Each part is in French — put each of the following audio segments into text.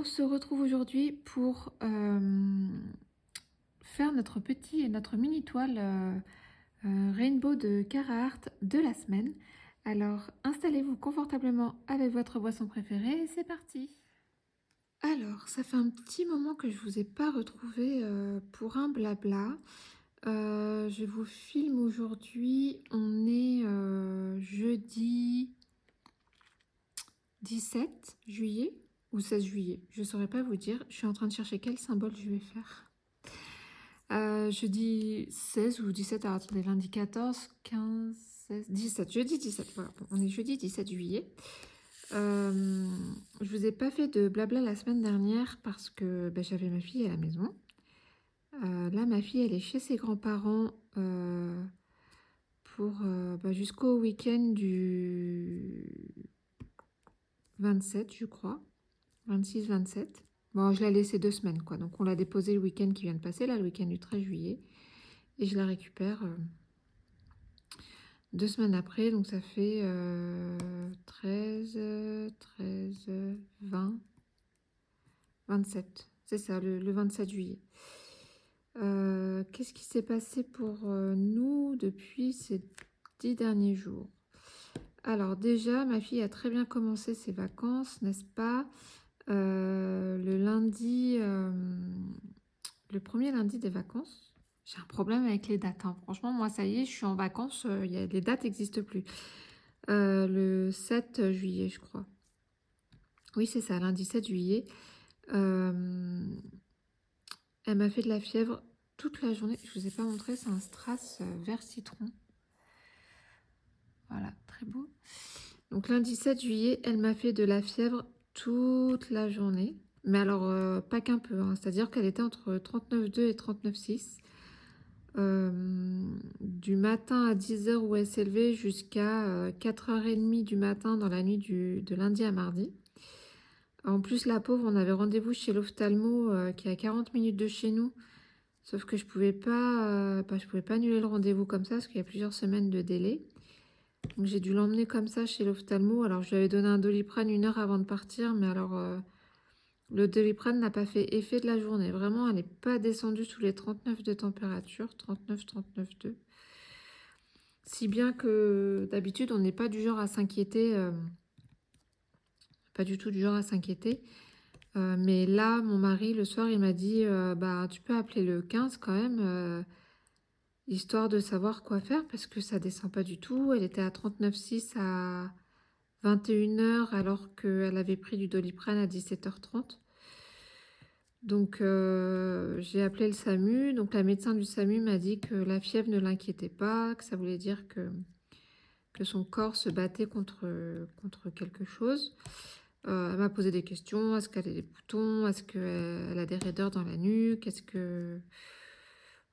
On se retrouve aujourd'hui pour faire notre mini toile Rainbow de Carhartt de la semaine. Alors installez-vous confortablement avec votre boisson préférée et c'est parti. Alors ça fait un petit moment que je vous ai pas retrouvé pour un blabla. Je vous filme aujourd'hui, on est jeudi 17 juillet ou 16 juillet, je ne saurais pas vous dire. Je suis en train de chercher quel symbole je vais faire. Jeudi 16 ou 17, alors attendez, lundi 14, 15, 16, 17, jeudi 17, voilà, bon, on est jeudi 17 juillet. Je vous ai pas fait de blabla la semaine dernière parce que j'avais ma fille à la maison. Là, ma fille, elle est chez ses grands-parents pour jusqu'au week-end du 27, je crois. 26-27. Bon, je l'ai laissée 2 semaines, quoi. Donc, on l'a déposée le week-end qui vient de passer, là, le week-end du 13 juillet. Et je la récupère 2 semaines après. Donc, ça fait 13, 20, 27. C'est ça, le 27 juillet. Qu'est-ce qui s'est passé pour nous depuis ces 10 derniers jours? Alors, déjà, ma fille a très bien commencé ses vacances, n'est-ce pas? Le lundi, le premier lundi des vacances, j'ai un problème avec les dates, hein. Franchement, moi, ça y est, je suis en vacances, les dates n'existent plus. Le 7 juillet, je crois. Oui, c'est ça, lundi 7 juillet. Elle m'a fait de la fièvre toute la journée. Je vous ai pas montré, c'est un strass vert citron. Voilà, très beau. Donc, lundi 7 juillet, elle m'a fait de la fièvre toute la journée. Mais alors, pas qu'un peu, hein. C'est-à-dire qu'elle était entre 39,2 et 39,6. Du matin à 10h où elle s'est levée jusqu'à 4h30 du matin dans la nuit de lundi à mardi. En plus, la pauvre, on avait rendez-vous chez l'ophtalmo qui est à 40 minutes de chez nous. Sauf que je pouvais pas annuler le rendez-vous comme ça parce qu'il y a plusieurs semaines de délai. Donc j'ai dû l'emmener comme ça chez l'ophtalmo. Alors je lui avais donné un Doliprane 1 heure avant de partir, mais alors le Doliprane n'a pas fait effet de la journée. Vraiment, elle n'est pas descendue sous les 39 de température, 39, 39,2. Si bien que d'habitude, on n'est pas du genre à s'inquiéter, pas du tout du genre à s'inquiéter. Mais là, mon mari, le soir, il m'a dit, tu peux appeler le 15 quand même, histoire de savoir quoi faire, parce que ça descend pas du tout. Elle était à 39,6 à 21h, alors qu'elle avait pris du Doliprane à 17h30. Donc, j'ai appelé le SAMU. Donc, la médecin du SAMU m'a dit que la fièvre ne l'inquiétait pas, que ça voulait dire que son corps se battait contre quelque chose. Elle m'a posé des questions. Est-ce qu'elle a des boutons? Est-ce qu'elle a des raideurs dans la nuque?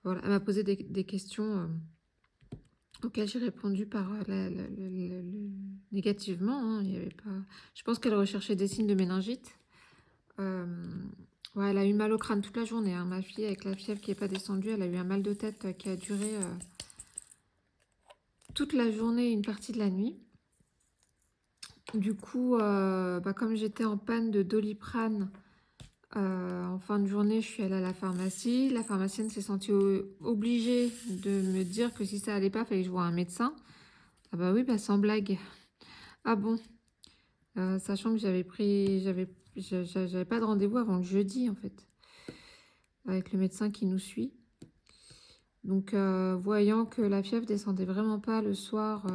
Voilà, elle m'a posé des questions auxquelles j'ai répondu par négativement, hein. Il y avait pas... Je pense qu'elle recherchait des signes de méningite. Ouais, elle a eu mal au crâne toute la journée, hein. Ma fille, avec la fièvre qui n'est pas descendue, elle a eu un mal de tête qui a duré toute la journée et une partie de la nuit. Du coup, comme j'étais en panne de Doliprane, en fin de journée, je suis allée à la pharmacie. La pharmacienne s'est sentie obligée de me dire que si ça allait pas, il fallait que je voie un médecin. Ah bah oui, sans blague. Ah bon, sachant que j'avais pas de rendez-vous avant le jeudi en fait, avec le médecin qui nous suit. Donc, voyant que la fièvre descendait vraiment pas le soir,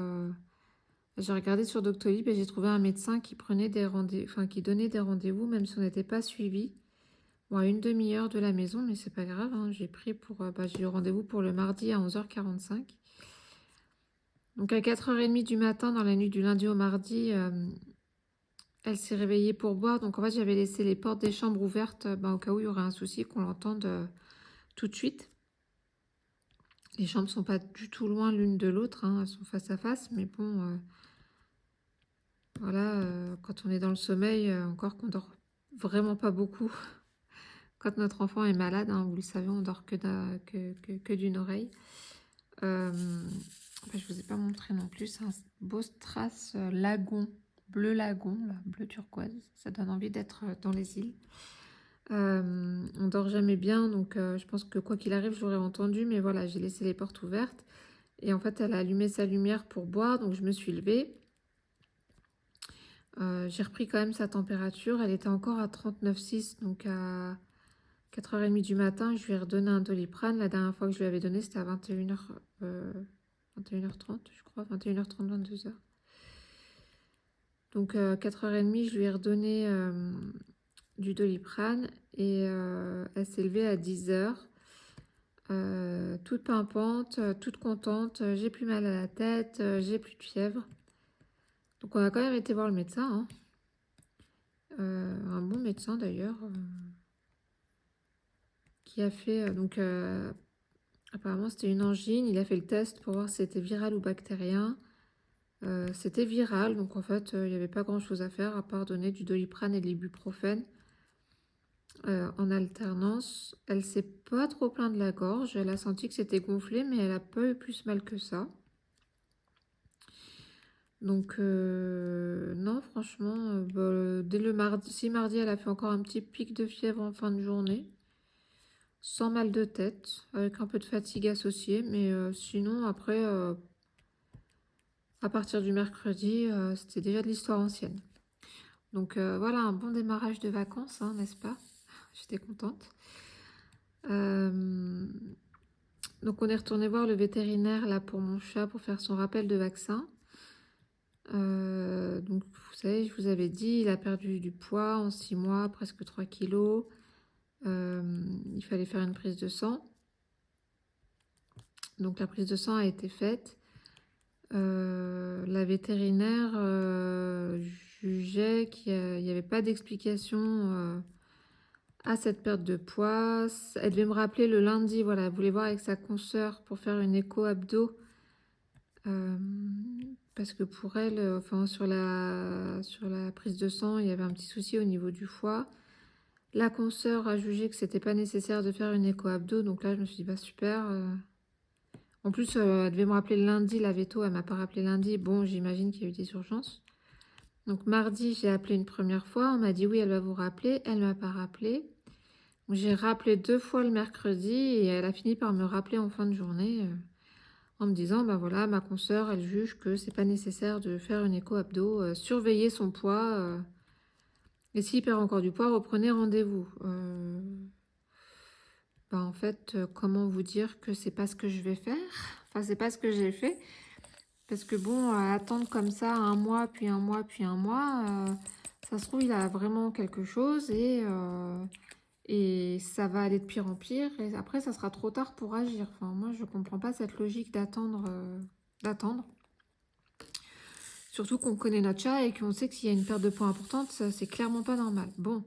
j'ai regardé sur Doctolib et j'ai trouvé un médecin qui prenait des qui donnait des rendez-vous, même si on n'était pas suivi. Bon, à 1/2 heure de la maison, mais c'est pas grave, hein. J'ai pris j'ai eu rendez-vous pour le mardi à 11h45. Donc, à 4h30 du matin, dans la nuit du lundi au mardi, elle s'est réveillée pour boire. Donc, en fait, j'avais laissé les portes des chambres ouvertes au cas où il y aurait un souci, qu'on l'entende tout de suite. Les chambres sont pas du tout loin l'une de l'autre, hein, elles sont face à face, mais bon, voilà, quand on est dans le sommeil, encore qu'on dort vraiment pas beaucoup. Quand notre enfant est malade, hein, vous le savez, on dort que d'une oreille. Je vous ai pas montré non plus, c'est un beau strass lagon bleu lagon, là, bleu turquoise. Ça donne envie d'être dans les îles. On dort jamais bien, donc je pense que quoi qu'il arrive, je l'aurais entendu. Mais voilà, j'ai laissé les portes ouvertes. Et en fait, elle a allumé sa lumière pour boire, donc je me suis levée. J'ai repris quand même sa température. Elle était encore à 39,6, donc à 4h30 du matin, je lui ai redonné un Doliprane. La dernière fois que je lui avais donné, c'était à 21h30, je crois, 21h30, 22h. Donc 4h30, je lui ai redonné du Doliprane et elle s'est levée à 10h. Toute pimpante, toute contente, j'ai plus mal à la tête, j'ai plus de fièvre. Donc on a quand même été voir le médecin, hein. Un bon médecin d'ailleurs, qui a fait, donc apparemment c'était une angine, il a fait le test pour voir si c'était viral ou bactérien. C'était viral, donc en fait il n'y avait pas grand chose à faire à part donner du Doliprane et de l'ibuprofène en alternance. Elle s'est pas trop plainte de la gorge, elle a senti que c'était gonflé, mais elle a pas eu plus mal que ça. Donc non, franchement, dès le mardi, si mardi elle a fait encore un petit pic de fièvre en fin de journée, sans mal de tête, avec un peu de fatigue associée, mais sinon après, à partir du mercredi, c'était déjà de l'histoire ancienne. Donc voilà, un bon démarrage de vacances, hein, n'est-ce pas? J'étais contente. Donc on est retourné voir le vétérinaire là pour mon chat pour faire son rappel de vaccin. Donc vous savez, je vous avais dit, il a perdu du poids en 6 mois, presque 3 kilos. Il fallait faire une prise de sang. Donc la prise de sang a été faite. La vétérinaire jugeait qu'il n'y avait pas d'explication à cette perte de poids. Elle devait me rappeler le lundi, voilà, elle voulait voir avec sa consoeur pour faire une écho abdo. Parce que pour elle, enfin sur la prise de sang, il y avait un petit souci au niveau du foie. La consoeur a jugé que c'était pas nécessaire de faire une écho abdo, donc là je me suis dit bah super. En plus, elle devait me rappeler le lundi, la véto, elle m'a pas rappelé lundi. Bon, j'imagine qu'il y a eu des urgences. Donc mardi, j'ai appelé une première fois, on m'a dit oui, elle va vous rappeler, elle m'a pas rappelé. J'ai rappelé 2 fois le mercredi et elle a fini par me rappeler en fin de journée. En me disant, ben voilà, ma consoeur, elle juge que c'est pas nécessaire de faire une écho abdo, surveiller son poids, et s'il perd encore du poids, reprenez rendez-vous. Ben en fait, comment vous dire que c'est pas ce que je vais faire? Enfin, c'est pas ce que j'ai fait. Parce que bon, attendre comme ça un mois, puis un mois, puis un mois, ça se trouve, il a vraiment quelque chose et ça va aller de pire en pire. Et après, ça sera trop tard pour agir. Enfin, moi, je comprends pas cette logique d'attendre. Surtout qu'on connaît notre chat et qu'on sait que s'il y a une perte de poids importante, ça c'est clairement pas normal. Bon,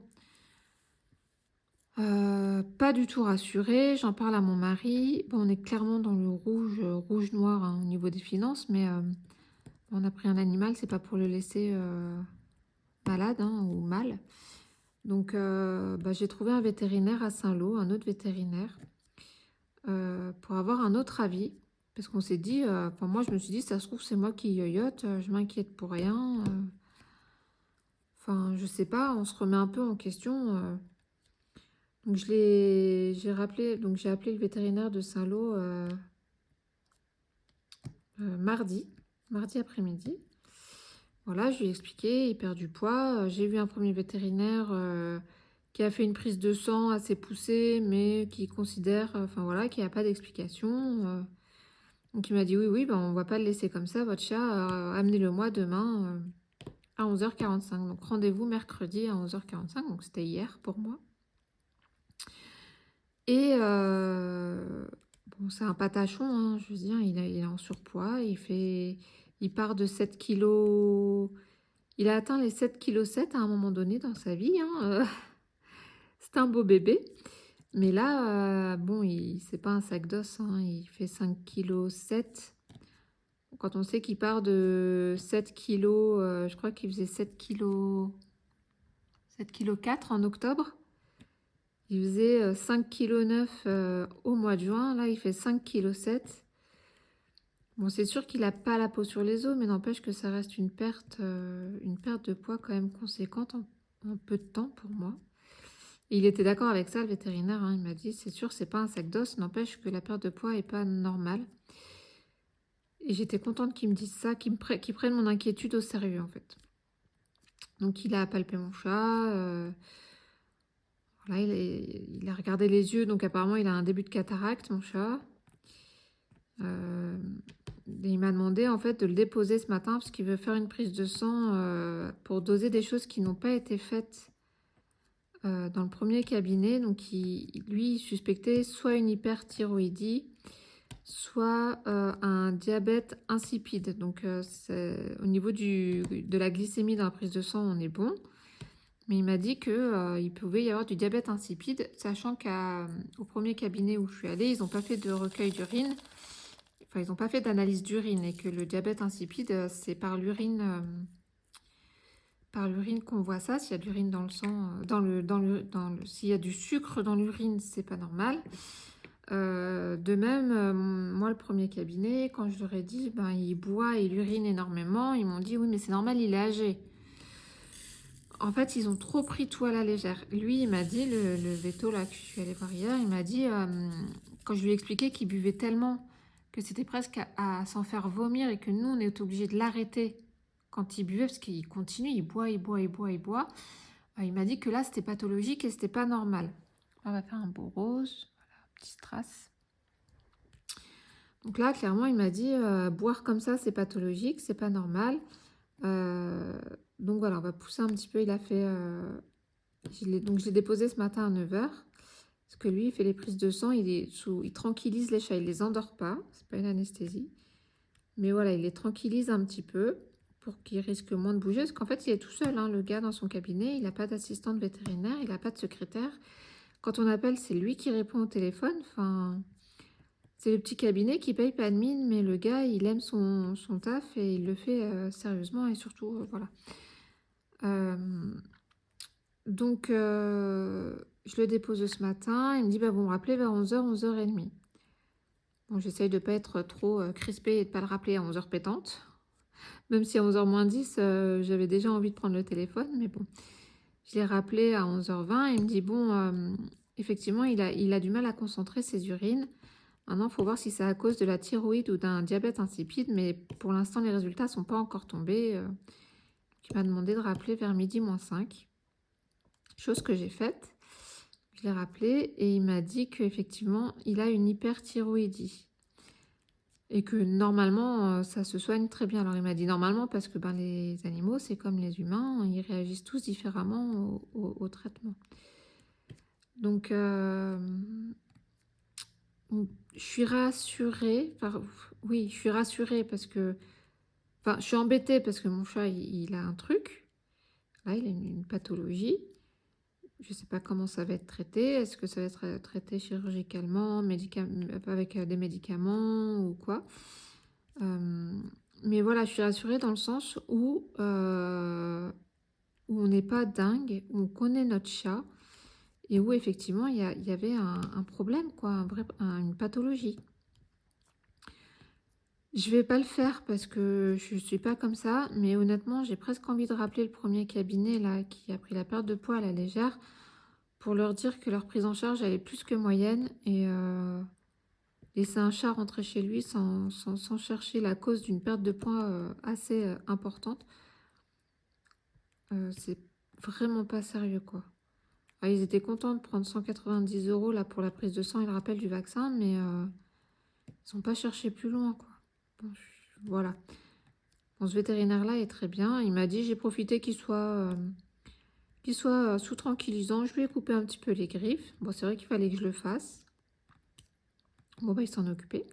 pas du tout rassurée, j'en parle à mon mari. Bon, on est clairement dans le rouge-noir hein, au niveau des finances, mais on a pris un animal, c'est pas pour le laisser malade hein, ou mal. Donc j'ai trouvé un vétérinaire à Saint-Lô, un autre vétérinaire, pour avoir un autre avis. Parce qu'on s'est dit, enfin moi je me suis dit, ça se trouve c'est moi qui yoyote, je m'inquiète pour rien. Enfin, je sais pas, on se remet un peu en question. Donc j'ai rappelé, donc j'ai appelé le vétérinaire de Saint-Lô mardi après-midi. Voilà, je lui ai expliqué, il perd du poids. J'ai vu un premier vétérinaire qui a fait une prise de sang assez poussée, mais qui considère, enfin voilà, qu'il n'y a pas d'explication. Donc il m'a dit oui, ben, on va pas le laisser comme ça, votre chat, amenez-le-moi demain à 11h45. Donc rendez-vous mercredi à 11h45, donc c'était hier pour moi. Et bon, c'est un patachon, hein, je veux dire, il est en surpoids, il part de 7 kilos, il a atteint les 7,7 kg à un moment donné dans sa vie, hein, c'est un beau bébé. Mais là, bon, c'est pas un sac d'os, hein, il fait 5,7 kg. Quand on sait qu'il part de 7 kilos, je crois qu'il faisait 7 kilos, 7,4 kg en octobre. Il faisait 5,9 kg au mois de juin. Là, il fait 5,7 kg. Bon, c'est sûr qu'il a pas la peau sur les os, mais n'empêche que ça reste une perte de poids quand même conséquente en peu de temps pour moi. Et il était d'accord avec ça, le vétérinaire, hein. Il m'a dit, c'est sûr, c'est pas un sac d'os, n'empêche que la perte de poids est pas normale. Et j'étais contente qu'il me dise ça, qu'il prenne mon inquiétude au sérieux, en fait. Donc, il a palpé mon chat. Voilà, il a regardé les yeux. Donc, apparemment, il a un début de cataracte, mon chat. Et il m'a demandé, en fait, de le déposer ce matin parce qu'il veut faire une prise de sang pour doser des choses qui n'ont pas été faites dans le premier cabinet. Donc, lui, il suspectait soit une hyperthyroïdie, soit un diabète insipide. Donc, au niveau de la glycémie dans la prise de sang, on est bon. Mais il m'a dit qu'il pouvait y avoir du diabète insipide, sachant qu'au premier cabinet où je suis allée, ils n'ont pas fait de recueil d'urine. Enfin, ils n'ont pas fait d'analyse d'urine et que le diabète insipide, c'est par l'urine qu'on voit ça. S'il y a de l'urine dans le sang, s'il y a du sucre dans l'urine, c'est pas normal. De même, moi, le premier cabinet, quand je leur ai dit, ben, il boit et il urine énormément, ils m'ont dit, oui, mais c'est normal, il est âgé. En fait, ils ont trop pris tout à la légère. Lui, il m'a dit, le veto là que je suis allée voir hier, il m'a dit, quand je lui ai expliqué qu'il buvait tellement que c'était presque à s'en faire vomir et que nous, on est obligé de l'arrêter quand il buvait, parce qu'il continue, il boit, il boit, il boit, il boit. Il m'a dit que là, c'était pathologique et c'était pas normal. On va faire un beau rose, voilà, petit strass. Donc là, clairement, il m'a dit, boire comme ça, c'est pathologique, c'est pas normal. Donc voilà, on va pousser un petit peu. Il a fait... donc je l'ai déposé ce matin à 9 h. Parce que lui, il fait les prises de sang, il tranquillise les chats, il les endort pas, c'est pas une anesthésie. Mais voilà, il les tranquillise un petit peu pour qu'ils risquent moins de bouger. Parce qu'en fait, il est tout seul, hein, le gars, dans son cabinet. Il n'a pas d'assistante vétérinaire, il n'a pas de secrétaire. Quand on appelle, c'est lui qui répond au téléphone. Enfin, c'est le petit cabinet qui paye pas de mine, mais le gars, il aime son taf et il le fait sérieusement et surtout, voilà. Donc, je le dépose ce matin. Il me dit, bah, vous me rappelez vers 11 h, 11 h 30. Bon, j'essaye de ne pas être trop crispée et de ne pas le rappeler à 11 h pétantes. Même si à 11 h moins 10, j'avais déjà envie de prendre le téléphone. Mais bon, je l'ai rappelé à 11 h 20. Il me dit, bon, effectivement, il a du mal à concentrer ses urines. Maintenant, il faut voir si c'est à cause de la thyroïde ou d'un diabète insipide. Mais pour l'instant, les résultats ne sont pas encore tombés. Il m'a demandé de rappeler vers midi moins 5. Chose que j'ai faite. Je l'ai rappelé et il m'a dit qu'effectivement, il a une hyperthyroïdie. Et que normalement, ça se soigne très bien. Alors il m'a dit normalement parce que ben, les animaux, c'est comme les humains, ils réagissent tous différemment au traitement. Donc, je suis rassurée. Enfin, oui, je suis rassurée parce que... Enfin, je suis embêtée parce que mon chat, il a un truc. Là, il a une pathologie. Je ne sais pas comment ça va être traité. Est-ce que ça va être traité chirurgicalement, avec des médicaments ou quoi? Mais voilà, je suis rassurée dans le sens où on n'est pas dingue, où on connaît notre chat et où effectivement il y avait un problème, quoi, une pathologie. Je vais pas le faire parce que je suis pas comme ça, mais honnêtement, j'ai presque envie de rappeler le premier cabinet là qui a pris la perte de poids à la légère pour leur dire que leur prise en charge elle est plus que moyenne et laisser un chat rentrer chez lui sans chercher la cause d'une perte de poids assez importante, c'est vraiment pas sérieux, quoi. Alors, ils étaient contents de prendre 190 € là pour la prise de sang et le rappel du vaccin, mais ils n'ont pas cherché plus loin, quoi. Bon, voilà. Bon, ce vétérinaire-là est très bien. Il m'a dit, j'ai profité qu'il soit sous tranquillisant. Je lui ai coupé un petit peu les griffes. Bon, c'est vrai qu'il fallait que je le fasse. Bon, bah, il s'en occupait.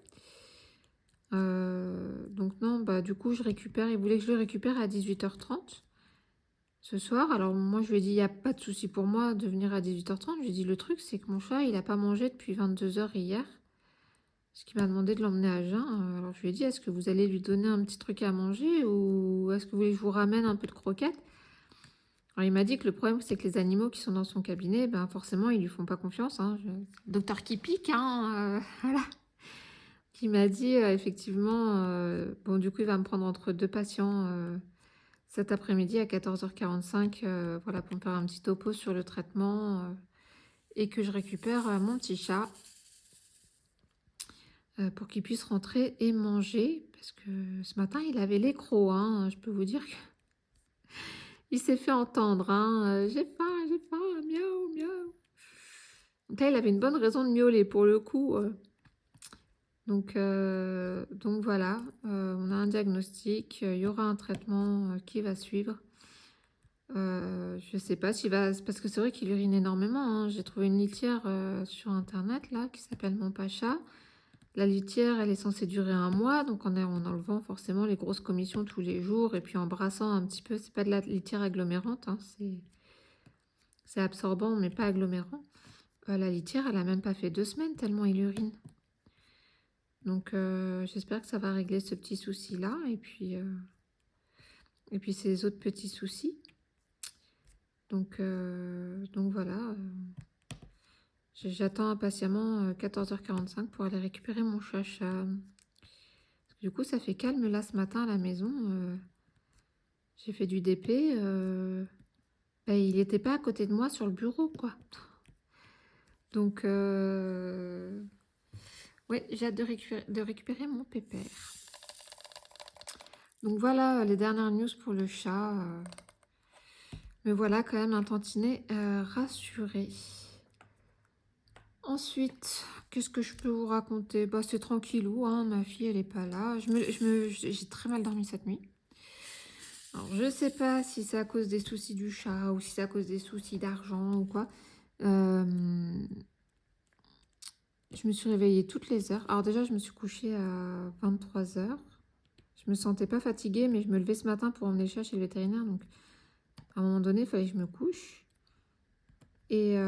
Donc non, bah du coup, je récupère. Il voulait que je le récupère à 18 h 30 ce soir. Alors moi, je lui ai dit, il n'y a pas de souci pour moi de venir à 18 h 30. Je lui ai dit, le truc, c'est que mon chat, il n'a pas mangé depuis 22 h hier. Ce qui m'a demandé de l'emmener à jeun. Alors je lui ai dit, est-ce que vous allez lui donner un petit truc à manger ou est-ce que vous voulez que je vous ramène un peu de croquettes? Alors il m'a dit que le problème, c'est que les animaux qui sont dans son cabinet, ben forcément, ils lui font pas confiance, hein. Docteur qui pique, hein, voilà. qui m'a dit effectivement, bon du coup il va me prendre entre deux patients cet après-midi à 14h45, voilà, pour me faire un petit topo sur le traitement et que je récupère mon petit chat pour qu'il puisse rentrer et manger, parce que ce matin il avait les crocs, hein, je peux vous dire qu'il s'est fait entendre, hein, j'ai faim, miaou, miaou. Donc là il avait une bonne raison de miauler pour le coup. Donc voilà, on a un diagnostic, il y aura un traitement qui va suivre. Je sais pas s'il va... Parce que c'est vrai qu'il urine énormément, hein. J'ai trouvé une litière sur internet là qui s'appelle Mon Pacha. La litière, elle est censée durer 1 mois, donc en enlevant forcément les grosses commissions tous les jours et puis en brassant un petit peu. C'est pas de la litière agglomérante, hein, c'est absorbant mais pas agglomérant. La litière, elle a même pas fait 2 semaines tellement il urine. Donc j'espère que ça va régler ce petit souci là et puis ces autres petits soucis. Donc voilà, j'attends impatiemment 14h45 pour aller récupérer mon chacha. Du coup ça fait calme là ce matin à la maison. J'ai fait du DP, ben, il n'était pas à côté de moi sur le bureau quoi. Donc ouais, j'ai hâte de récupérer mon pépère. Donc voilà les dernières news pour le chat. Me voilà quand même un tantinet rassurée. Ensuite, qu'est-ce que je peux vous raconter? Bah, c'est tranquillou, hein, ma fille elle est pas là. J'ai très mal dormi cette nuit. Alors je sais pas si c'est à cause des soucis du chat ou si c'est à cause des soucis d'argent ou quoi. Je me suis réveillée toutes les heures. Alors déjà je me suis couchée à 23h. Je me sentais pas fatiguée mais je me levais ce matin pour emmener le chat chez le vétérinaire. Donc à un moment donné il fallait que je me couche. Et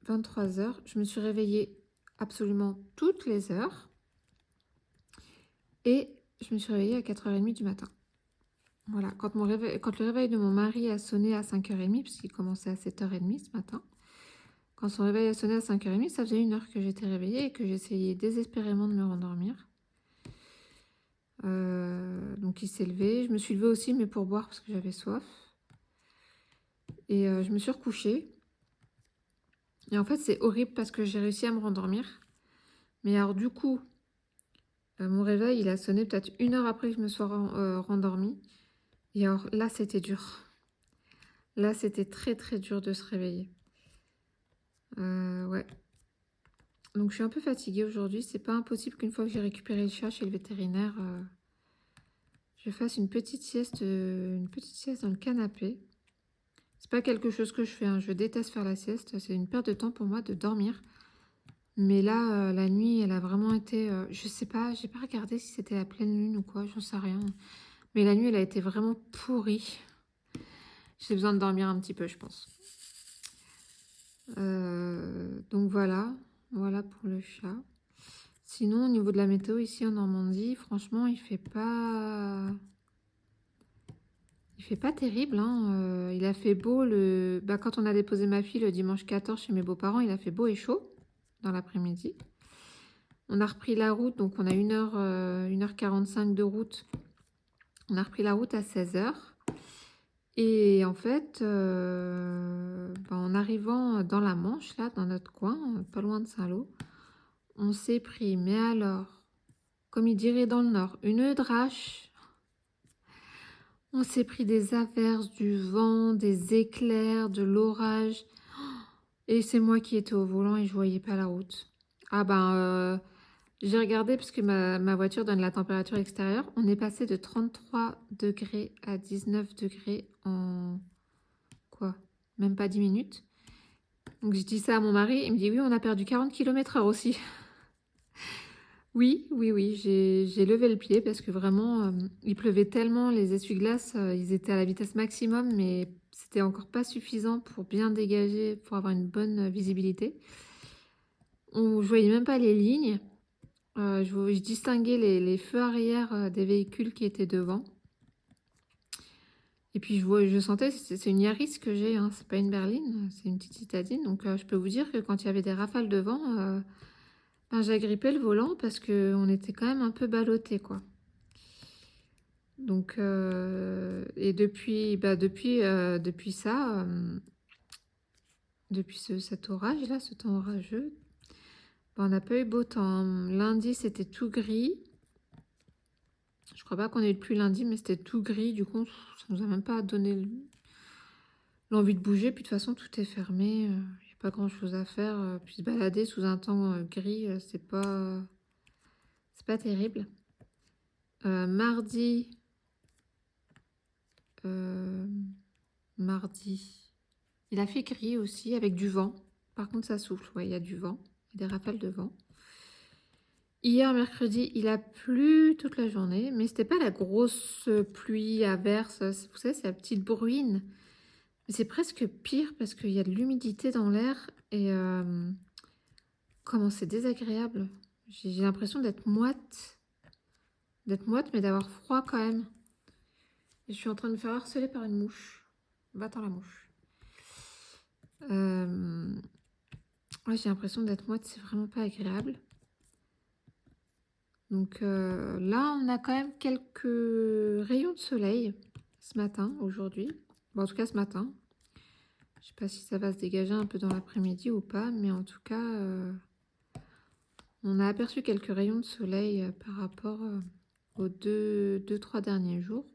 23h, je me suis réveillée absolument toutes les heures et je me suis réveillée à 4h30 du matin. Voilà, quand le réveil de mon mari a sonné à 5h30, puisqu'il commençait à 7h30 ce matin, quand son réveil a sonné à 5h30, ça faisait 1 heure que j'étais réveillée et que j'essayais désespérément de me rendormir. Donc il s'est levé, je me suis levée aussi, mais pour boire parce que j'avais soif. Et je me suis recouchée. Et en fait, c'est horrible parce que j'ai réussi à me rendormir. Mais alors du coup, mon réveil, il a sonné peut-être 1 heure après que je me sois rendormie. Et alors là, c'était dur. Là, c'était très très dur de se réveiller. Ouais. Donc je suis un peu fatiguée aujourd'hui. C'est pas impossible qu'une fois que j'ai récupéré le chat chez le vétérinaire, je fasse une petite sieste dans le canapé. C'est pas quelque chose que je fais, hein. Je déteste faire la sieste. C'est une perte de temps pour moi de dormir. Mais là, la nuit, elle a vraiment été... je sais pas, j'ai pas regardé si c'était la pleine lune ou quoi, j'en sais rien. Mais la nuit, elle a été vraiment pourrie. J'ai besoin de dormir un petit peu, je pense. Donc voilà pour le chat. Sinon, au niveau de la météo, ici en Normandie, franchement, il fait pas terrible, hein. Il a fait beau quand on a déposé ma fille le dimanche 14 chez mes beaux-parents, il a fait beau et chaud dans l'après-midi. On a repris la route, donc on a 1h45 de route. On a repris la route à 16h. Et en fait, en arrivant dans la Manche, là, dans notre coin, pas loin de Saint-Lô, on s'est pris, mais alors, comme il dirait dans le Nord, une drache. On s'est pris des averses, du vent, des éclairs, de l'orage. Et c'est moi qui étais au volant et je voyais pas la route. Ah ben, j'ai regardé parce que ma voiture donne la température extérieure. On est passé de 33 degrés à 19 degrés en quoi? Même pas 10 minutes. Donc je dis ça à mon mari. Il me dit oui, on a perdu 40 km/h aussi. Oui, j'ai levé le pied parce que vraiment, il pleuvait tellement, les essuie-glaces, ils étaient à la vitesse maximum, mais c'était encore pas suffisant pour bien dégager, pour avoir une bonne visibilité. Je voyais même pas les lignes. Je distinguais les feux arrière des véhicules qui étaient devant. Et puis je sentais, c'est une Yaris que j'ai, hein, c'est pas une berline, c'est une petite citadine. Donc je peux vous dire que quand il y avait des rafales de vent, Ben, j'ai agrippé le volant parce qu'on était quand même un peu ballottés, quoi. Donc, et depuis ça, depuis cet orage-là, ce temps orageux, ben, on n'a pas eu beau temps. Lundi, c'était tout gris. Je crois pas qu'on ait eu de pluie lundi, mais c'était tout gris. Du coup, ça nous a même pas donné l'envie de bouger. Puis de toute façon, tout est fermé. Il n'y a pas grand-chose à faire. Puis se balader sous un temps gris, c'est pas terrible. Mardi, il a fait gris aussi avec du vent. Par contre, ça souffle. Ouais, il y a du vent. Il y a des rafales de vent. Hier, mercredi, il a plu toute la journée, mais c'était pas la grosse pluie, averse. Vous savez, c'est la petite bruine. Mais c'est presque pire parce qu'il y a de l'humidité dans l'air et comment c'est désagréable. J'ai l'impression d'être moite, mais d'avoir froid quand même. Et je suis en train de me faire harceler par une mouche. Va-t'en la mouche. Ouais, j'ai l'impression d'être moite, c'est vraiment pas agréable. Donc là, on a quand même quelques rayons de soleil ce matin, aujourd'hui. Bon, en tout cas, ce matin. Je sais pas si ça va se dégager un peu dans l'après-midi ou pas, mais en tout cas, on a aperçu quelques rayons de soleil par rapport aux deux, 3 derniers jours.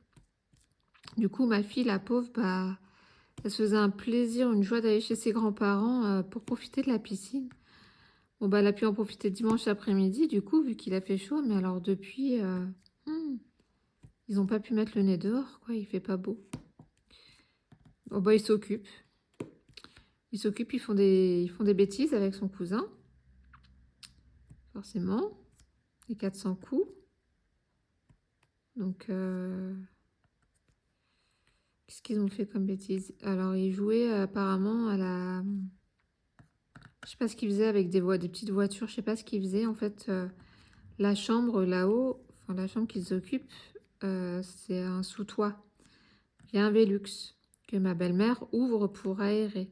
Du coup, ma fille, la pauvre, bah, elle se faisait un plaisir, une joie d'aller chez ses grands-parents pour profiter de la piscine. Bon, bah, elle a pu en profiter dimanche après-midi, du coup, vu qu'il a fait chaud. Mais alors, depuis, ils n'ont pas pu mettre le nez dehors, quoi. Il fait pas beau. Bon, bah, ils s'occupent. Ils s'occupent, ils font des bêtises avec son cousin. Forcément. Les 400 coups. Donc, qu'est-ce qu'ils ont fait comme bêtises? Alors, ils jouaient apparemment à la... Je sais pas ce qu'ils faisaient avec des petites voitures. Je sais pas ce qu'ils faisaient. En fait, la chambre là-haut, enfin la chambre qu'ils occupent, c'est un sous-toit. Il y a un Velux que ma belle-mère ouvre pour aérer.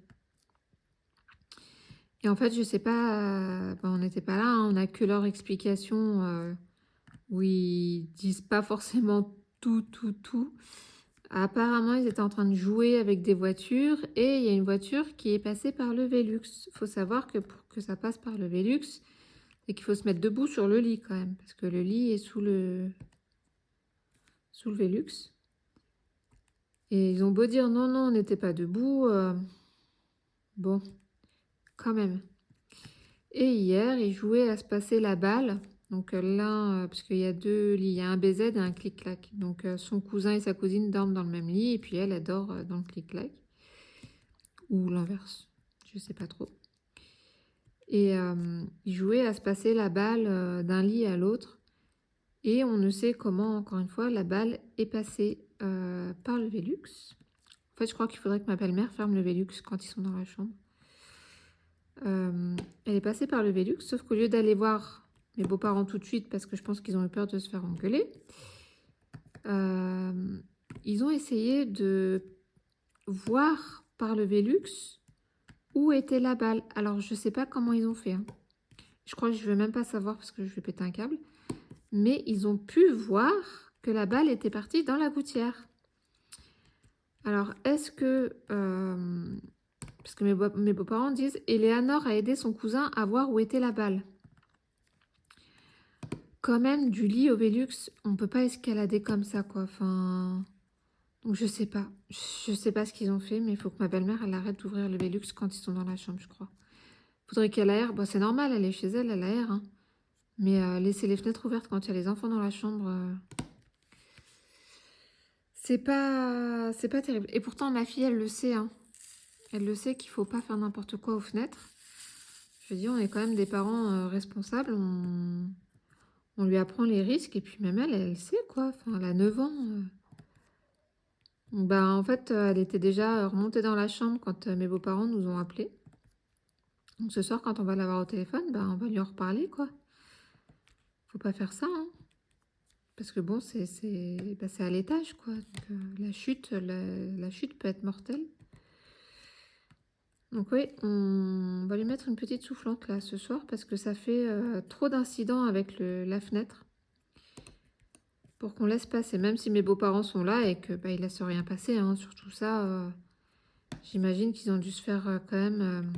Et en fait, je sais pas, on n'était pas là, hein, on n'a que leur explication où ils disent pas forcément tout. Apparemment, ils étaient en train de jouer avec des voitures et il y a une voiture qui est passée par le Velux. Il faut savoir que pour que ça passe par le Velux, c'est qu'il faut se mettre debout sur le lit quand même, parce que le lit est sous le Velux. Et ils ont beau dire non, on n'était pas debout. Bon, quand même. Et hier, ils jouaient à se passer la balle. Donc l'un, parce qu'il y a 2 lits, il y a un BZ et un clic-clac. Donc son cousin et sa cousine dorment dans le même lit et puis elle dort dans le clic-clac. Ou l'inverse, je sais pas trop. Et ils jouaient à se passer la balle d'un lit à l'autre. Et on ne sait comment, encore une fois, la balle est passée par le Velux. En fait, je crois qu'il faudrait que ma belle-mère ferme le Velux quand ils sont dans la chambre. Elle est passée par le Velux, sauf qu'au lieu d'aller voir mes beaux-parents tout de suite, parce que je pense qu'ils ont eu peur de se faire engueuler, ils ont essayé de voir par le Velux où était la balle. Alors, je sais pas comment ils ont fait. Hein. Je crois que je ne vais même pas savoir parce que je vais péter un câble. Mais ils ont pu voir que la balle était partie dans la gouttière. Alors, est-ce que... parce que mes beaux-parents disent « Eleanor a aidé son cousin à voir où était la balle ». Quand même, du lit au Velux, on peut pas escalader comme ça, quoi. Enfin... Donc, je sais pas. Je sais pas ce qu'ils ont fait, mais il faut que ma belle-mère, elle arrête d'ouvrir le Velux quand ils sont dans la chambre, je crois. Faudrait qu'elle aère. Bon, c'est normal, elle est chez elle, elle aère. Hein. Mais laisser les fenêtres ouvertes quand il y a les enfants dans la chambre... C'est pas terrible. Et pourtant, ma fille, elle le sait. Hein. Elle le sait qu'il faut pas faire n'importe quoi aux fenêtres. Je veux dire, on est quand même des parents responsables. On lui apprend les risques. Et puis même elle sait quoi. Enfin, elle a 9 ans. Ben, en fait, elle était déjà remontée dans la chambre quand mes beaux-parents nous ont appelés. Donc ce soir, quand on va la voir au téléphone, ben, on va lui en reparler, quoi. Faut pas faire ça, hein. Parce que bon, c'est à l'étage, quoi. Donc, la chute peut être mortelle. Donc oui, on va lui mettre une petite soufflante là ce soir parce que ça fait trop d'incidents avec la fenêtre pour qu'on laisse passer. Même si mes beaux-parents sont là et que ils laissent rien passer, hein, surtout ça, j'imagine qu'ils ont dû se faire quand même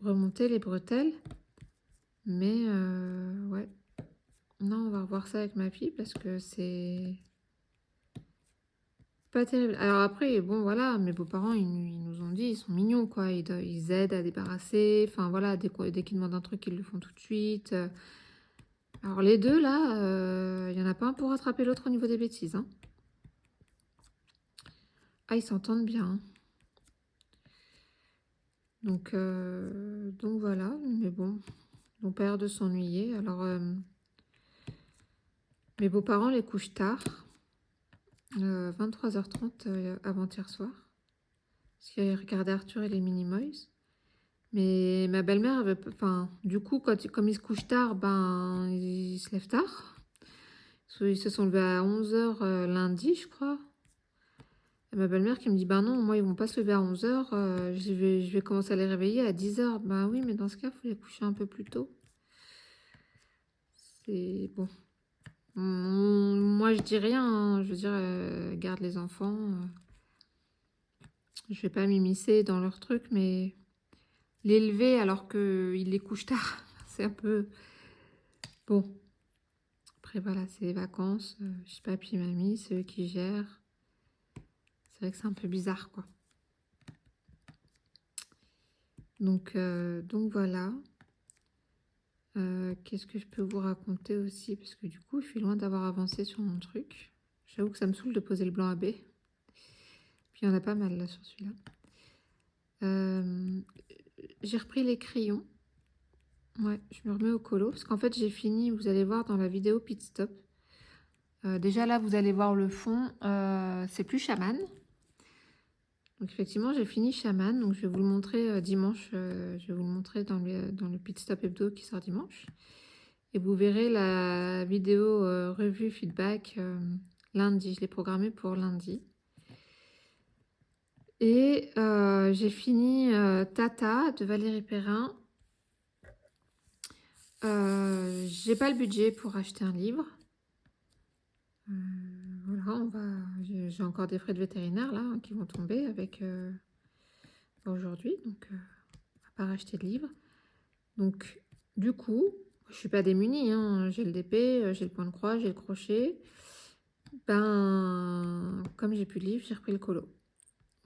remonter les bretelles. Mais ouais, non, on va revoir ça avec ma fille parce que c'est pas terrible. Alors après, bon voilà, mes beaux-parents, ils nous ont dit, ils sont mignons quoi, ils aident à débarrasser, enfin voilà, dès qu'ils demandent un truc, ils le font tout de suite. Alors les deux là, il y en a pas un pour rattraper l'autre au niveau des bêtises, hein. Ah, ils s'entendent bien, hein. Donc voilà, mais bon, ils ont pas l'air de s'ennuyer. Alors mes beaux-parents les couchent tard, 23h30 avant-hier soir, parce qu'ils regardaient Arthur et les Minimoys. Mais ma belle-mère avait, enfin, du coup, comme ils se couchent tard, ben, ils se lèvent tard. Ils se sont levés à 11h lundi, je crois. Et ma belle-mère qui me dit, ben non, moi, ils vont pas se lever à 11h, je vais commencer à les réveiller à 10h. Ben oui, mais dans ce cas, il faut les coucher un peu plus tôt. C'est bon. Moi, je dis rien, hein. Je veux dire, garde les enfants. Je vais pas m'immiscer dans leur truc, mais l'élever alors qu'ils les couchent tard, c'est un peu... Bon. Après, voilà, c'est les vacances. Je sais pas, puis mamie, c'est eux qui gèrent. C'est vrai que c'est un peu bizarre, quoi. Donc voilà. Qu'est-ce que je peux vous raconter aussi? Parce que du coup, je suis loin d'avoir avancé sur mon truc. J'avoue que ça me saoule de poser le blanc à B. Puis il y en a pas mal là sur celui-là. J'ai repris les crayons. Ouais, je me remets au colo. Parce qu'en fait, j'ai fini, vous allez voir dans la vidéo pit stop. Déjà là, vous allez voir le fond. C'est plus chaman. Donc effectivement, j'ai fini chaman. Donc je vais vous le montrer dimanche. Je vais vous le montrer dans le pit stop hebdo qui sort dimanche. Et vous verrez la vidéo revue feedback lundi. Je l'ai programmée pour lundi. Et j'ai fini Tata de Valérie Perrin. J'ai pas le budget pour acheter un livre. Voilà, j'ai encore des frais de vétérinaire là qui vont tomber avec aujourd'hui. Donc on va pas racheter de livre. Donc du coup, je suis pas démunie, hein. J'ai le DP, j'ai le point de croix, j'ai le crochet. Ben, comme j'ai plus de livres, j'ai repris le colo.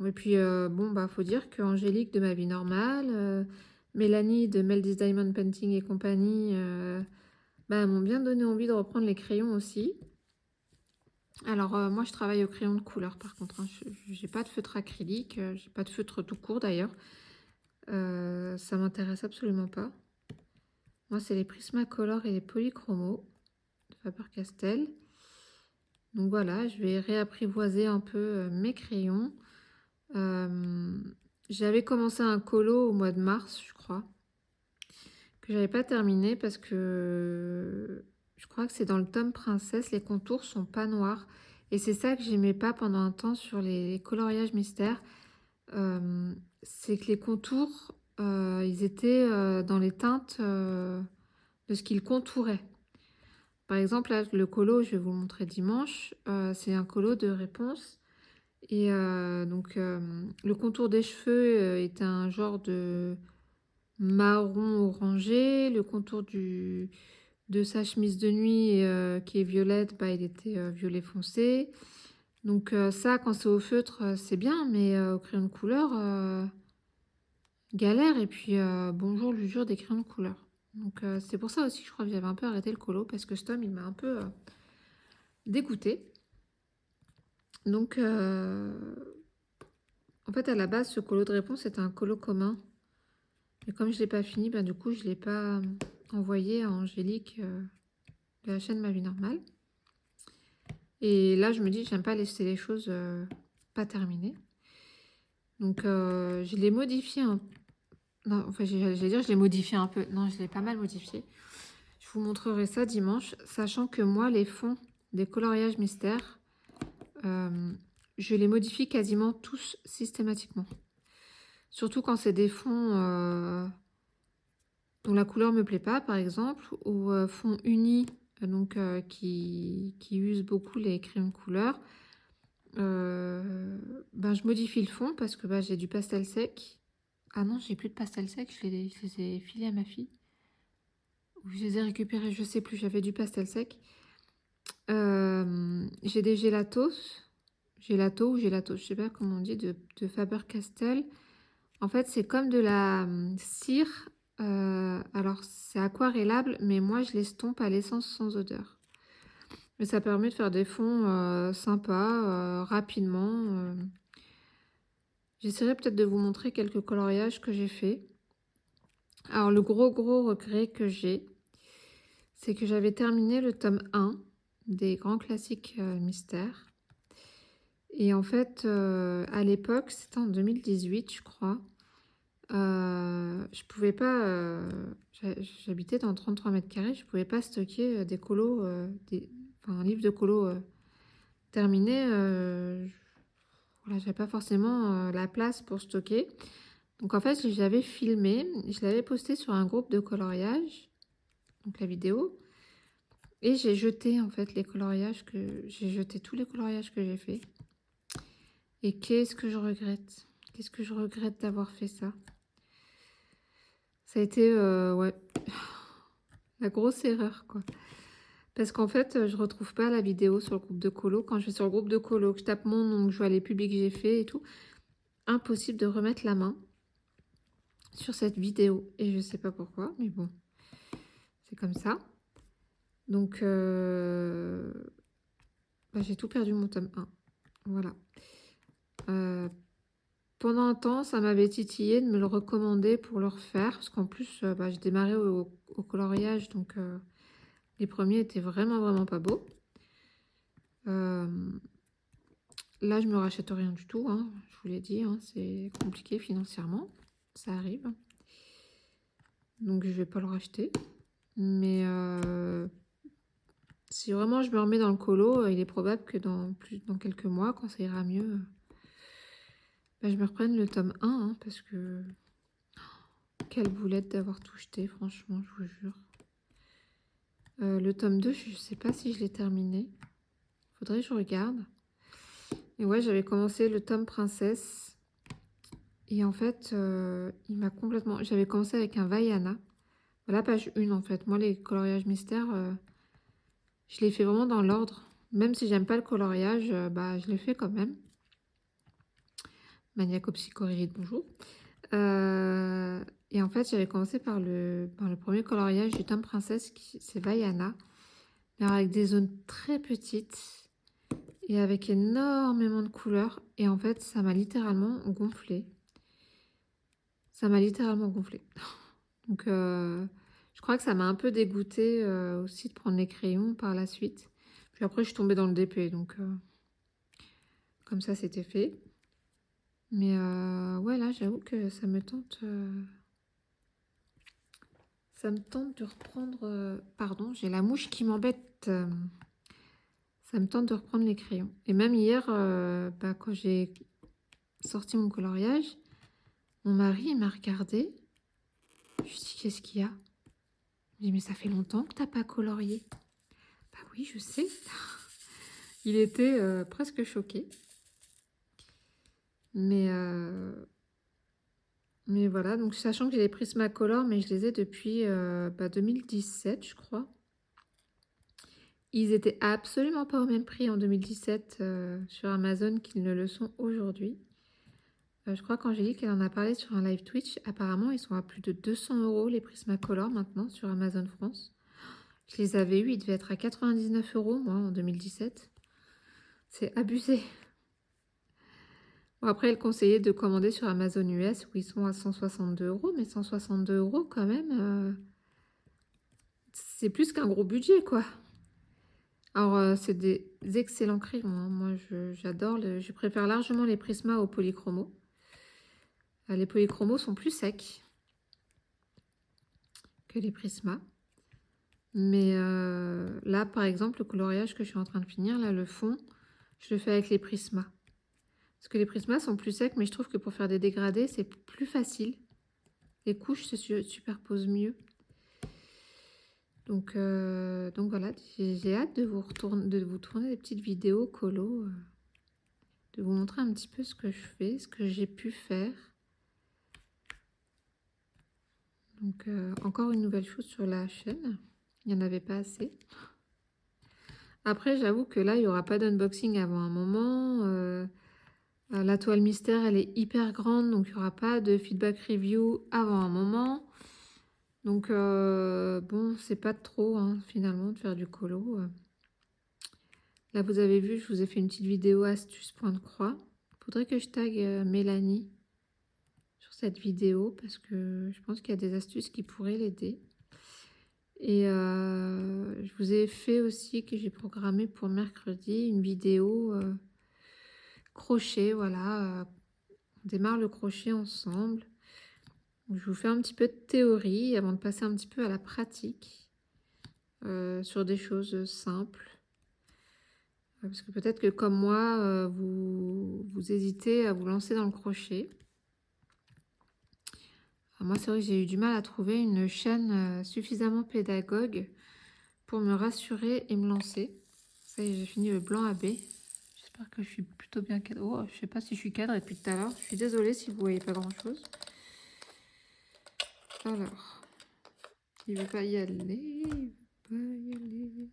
Et puis, bon, bah, faut dire qu'Angélique de Ma Vie Normale, Mélanie de Meldy's Diamond Painting et compagnie, bah, m'ont bien donné envie de reprendre les crayons aussi. Alors, moi, je travaille au crayon de couleur, par contre, hein. J'ai pas de feutre acrylique, j'ai pas de feutre tout court, d'ailleurs. Ça m'intéresse absolument pas. Moi, c'est les Prismacolor et les Polychromos de Faber-Castell. Donc voilà, je vais réapprivoiser un peu mes crayons. J'avais commencé un colo au mois de mars, je crois, que j'avais pas terminé parce que je crois que c'est dans le tome princesse, les contours sont pas noirs. Et c'est ça que j'aimais pas pendant un temps sur les coloriages mystères. C'est que les contours, ils étaient dans les teintes de ce qu'ils contouraient. Par exemple, là, le colo, je vais vous le montrer dimanche, c'est un colo de réponse. Et donc, le contour des cheveux est un genre de marron orangé. Le contour de sa chemise de nuit, qui est violette, bah, il était violet foncé. Donc ça, quand c'est au feutre, c'est bien, mais au crayon de couleur, galère. Et puis, bonjour l'usure des crayons de couleur. Donc c'est pour ça aussi que je crois que j'avais un peu arrêté le colo, parce que ce tome, il m'a un peu dégoûtée. Donc, en fait, à la base, ce colo de réponse était un colo commun. Et comme je ne l'ai pas fini, ben, du coup, je ne l'ai pas envoyé à Angélique de la chaîne Ma Vie Normale. Et là, je me dis, j'aime pas laisser les choses pas terminées. Donc, je l'ai modifié un peu. Non, enfin, j'allais dire, je l'ai modifié un peu. Non, je l'ai pas mal modifié. Je vous montrerai ça dimanche, sachant que moi, les fonds des coloriages mystères, je les modifie quasiment tous systématiquement. Surtout quand c'est des fonds dont la couleur me plaît pas, par exemple, ou fonds unis, donc qui usent beaucoup les crayons de couleur. Ben, je modifie le fond parce que bah, j'ai du pastel sec. Ah non, j'ai plus de pastel sec, je les ai filés à ma fille. Ou je les ai récupérés, je sais plus, j'avais du pastel sec. J'ai des gélatos. Gélato ou gélatos, je sais pas comment on dit, de Faber-Castell. En fait, c'est comme de la cire. Alors, c'est aquarellable, mais moi, je l'estompe à l'essence sans odeur. Mais ça permet de faire des fonds sympas, rapidement. J'essaierai peut-être de vous montrer quelques coloriages que j'ai fait. Alors, le gros regret que j'ai, c'est que j'avais terminé le tome 1 des grands classiques mystères. Et en fait, à l'époque, c'était en 2018, je crois. Je pouvais pas, j'habitais dans 33 mètres carrés, je pouvais pas stocker des colos, enfin, un livre de colos terminé. Voilà, j'avais pas forcément la place pour stocker. Donc en fait, j'avais filmé, je l'avais posté sur un groupe de coloriage, donc la vidéo, et j'ai jeté en fait les coloriages j'ai jeté tous les coloriages que j'ai fait. Et qu'est-ce que je regrette? Qu'est-ce que je regrette d'avoir fait ça? Ça a été, ouais, la grosse erreur, quoi. Parce qu'en fait, je retrouve pas la vidéo sur le groupe de colo. Quand je vais sur le groupe de colo, que je tape mon nom, que je vois les publics que j'ai fait et tout, impossible de remettre la main sur cette vidéo. Et je sais pas pourquoi, mais bon, c'est comme ça. Donc, bah, j'ai tout perdu mon tome 1. Voilà. Pendant un temps, ça m'avait titillé de me le recommander pour le refaire. Parce qu'en plus, bah, j'ai démarré au coloriage. Donc, les premiers étaient vraiment pas beaux. Là, je me rachète rien du tout. Hein, je vous l'ai dit, hein, c'est compliqué financièrement. Ça arrive. Donc, je vais pas le racheter. Mais si vraiment je me remets dans le colo, il est probable que dans quelques mois, quand ça ira mieux, bah, je me reprenne le tome 1. Hein, parce que quelle boulette d'avoir tout jeté, franchement, je vous jure. Le tome 2, je sais pas si je l'ai terminé. Faudrait que je regarde. Et ouais, j'avais commencé le tome princesse. Et en fait, il m'a complètement... J'avais commencé avec un Vaiana. Voilà, page 1 en fait. Moi, les coloriages mystères, je les fais vraiment dans l'ordre. Même si j'aime pas le coloriage, bah, je les fais quand même. Maniaco-psychorigide, bonjour. Et en fait, j'avais commencé par le premier coloriage du tome princesse, c'est Vaiana. Mais avec des zones très petites et avec énormément de couleurs. Et en fait, ça m'a littéralement gonflé. Ça m'a littéralement gonflé. Donc, je crois que ça m'a un peu dégoûté aussi de prendre les crayons par la suite. Puis après, je suis tombée dans le DP, donc comme ça, c'était fait. Mais ouais, là, j'avoue que ça me tente. Ça me tente de reprendre... pardon, j'ai la mouche qui m'embête. Ça me tente de reprendre les crayons. Et même hier, bah, quand j'ai sorti mon coloriage, mon mari, il m'a regardé. Je lui ai dit, qu'est-ce qu'il y a? Il me dit, mais ça fait longtemps que t'as pas colorié. Bah oui, je sais. Il était presque choqué. Mais voilà, donc sachant que j'ai les Prismacolor, mais je les ai depuis 2017, je crois. Ils étaient absolument pas au même prix en 2017 sur Amazon qu'ils ne le sont aujourd'hui. Je crois qu'Angélique, elle en a parlé sur un live Twitch. Apparemment, ils sont à plus de 200 € les Prismacolor maintenant sur Amazon France. Je les avais eus, ils devaient être à 99 € moi en 2017. C'est abusé. Bon, après, elle conseillait de commander sur Amazon US où ils sont à 162 €, mais 162 € quand même, c'est plus qu'un gros budget quoi. Alors, c'est des excellents crayons. Hein. Moi, j'adore. Je préfère largement les Prisma aux polychromos. Les polychromos sont plus secs que les Prisma. Mais là, par exemple, le coloriage que je suis en train de finir, là, le fond, je le fais avec les Prisma. Parce que les Prisma sont plus secs, mais je trouve que pour faire des dégradés, c'est plus facile. Les couches se superposent mieux. Donc voilà, j'ai hâte de vous tourner des petites vidéos colo, de vous montrer un petit peu ce que je fais, ce que j'ai pu faire. Donc encore une nouvelle chose sur la chaîne, il n'y en avait pas assez. Après, j'avoue que là, il n'y aura pas d'unboxing avant un moment. La toile mystère, elle est hyper grande, donc il n'y aura pas de feedback review avant un moment. Donc, bon, c'est pas trop, hein, finalement, de faire du colo. Là, vous avez vu, je vous ai fait une petite vidéo astuce point de croix. Faudrait que je tag Mélanie sur cette vidéo, parce que je pense qu'il y a des astuces qui pourraient l'aider. Et je vous ai fait aussi, que j'ai programmé pour mercredi, une vidéo crochet, voilà. On démarre le crochet ensemble. Je vous fais un petit peu de théorie avant de passer un petit peu à la pratique sur des choses simples. Parce que peut-être que comme moi, vous hésitez à vous lancer dans le crochet. Alors moi, c'est vrai que j'ai eu du mal à trouver une chaîne suffisamment pédagogue pour me rassurer et me lancer. Ça y est, j'ai fini le blanc AB. J'espère que je suis plutôt bien cadrée. Oh, je sais pas si je suis cadrée depuis tout à l'heure. Je suis désolée si vous voyez pas grand-chose. Alors, il veut pas y aller, il veut pas y aller.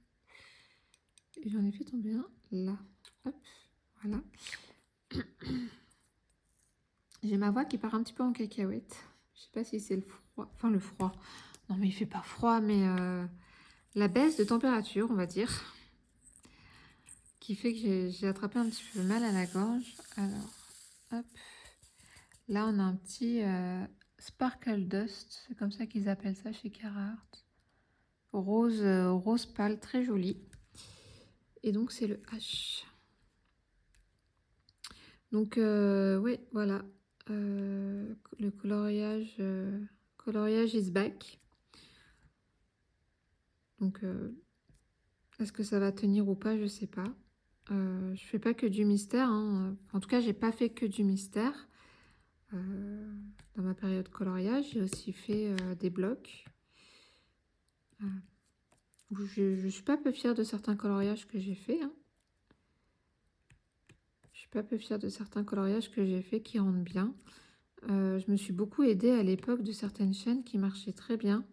Et j'en ai fait tomber un là. Hop, voilà. J'ai ma voix qui part un petit peu en cacahuète. Je sais pas si c'est le froid. Enfin, le froid. Non, mais il fait pas froid, mais la baisse de température, on va dire, qui fait que j'ai attrapé un petit peu mal à la gorge. Alors, hop. Là, on a un petit Sparkle Dust. C'est comme ça qu'ils appellent ça chez Carhartt. Rose pâle, très joli. Et donc, c'est le H. Donc, ouais, voilà. Le coloriage is back. Donc, est-ce que ça va tenir ou pas, je sais pas. Je fais pas que du mystère, hein. En tout cas, j'ai pas fait que du mystère. Dans ma période coloriage, j'ai aussi fait des blocs. Je suis pas peu fière de certains coloriages que j'ai fait, hein. Je suis pas peu fière de certains coloriages que j'ai fait qui rendent bien. Je me suis beaucoup aidée à l'époque de certaines chaînes qui marchaient très bien.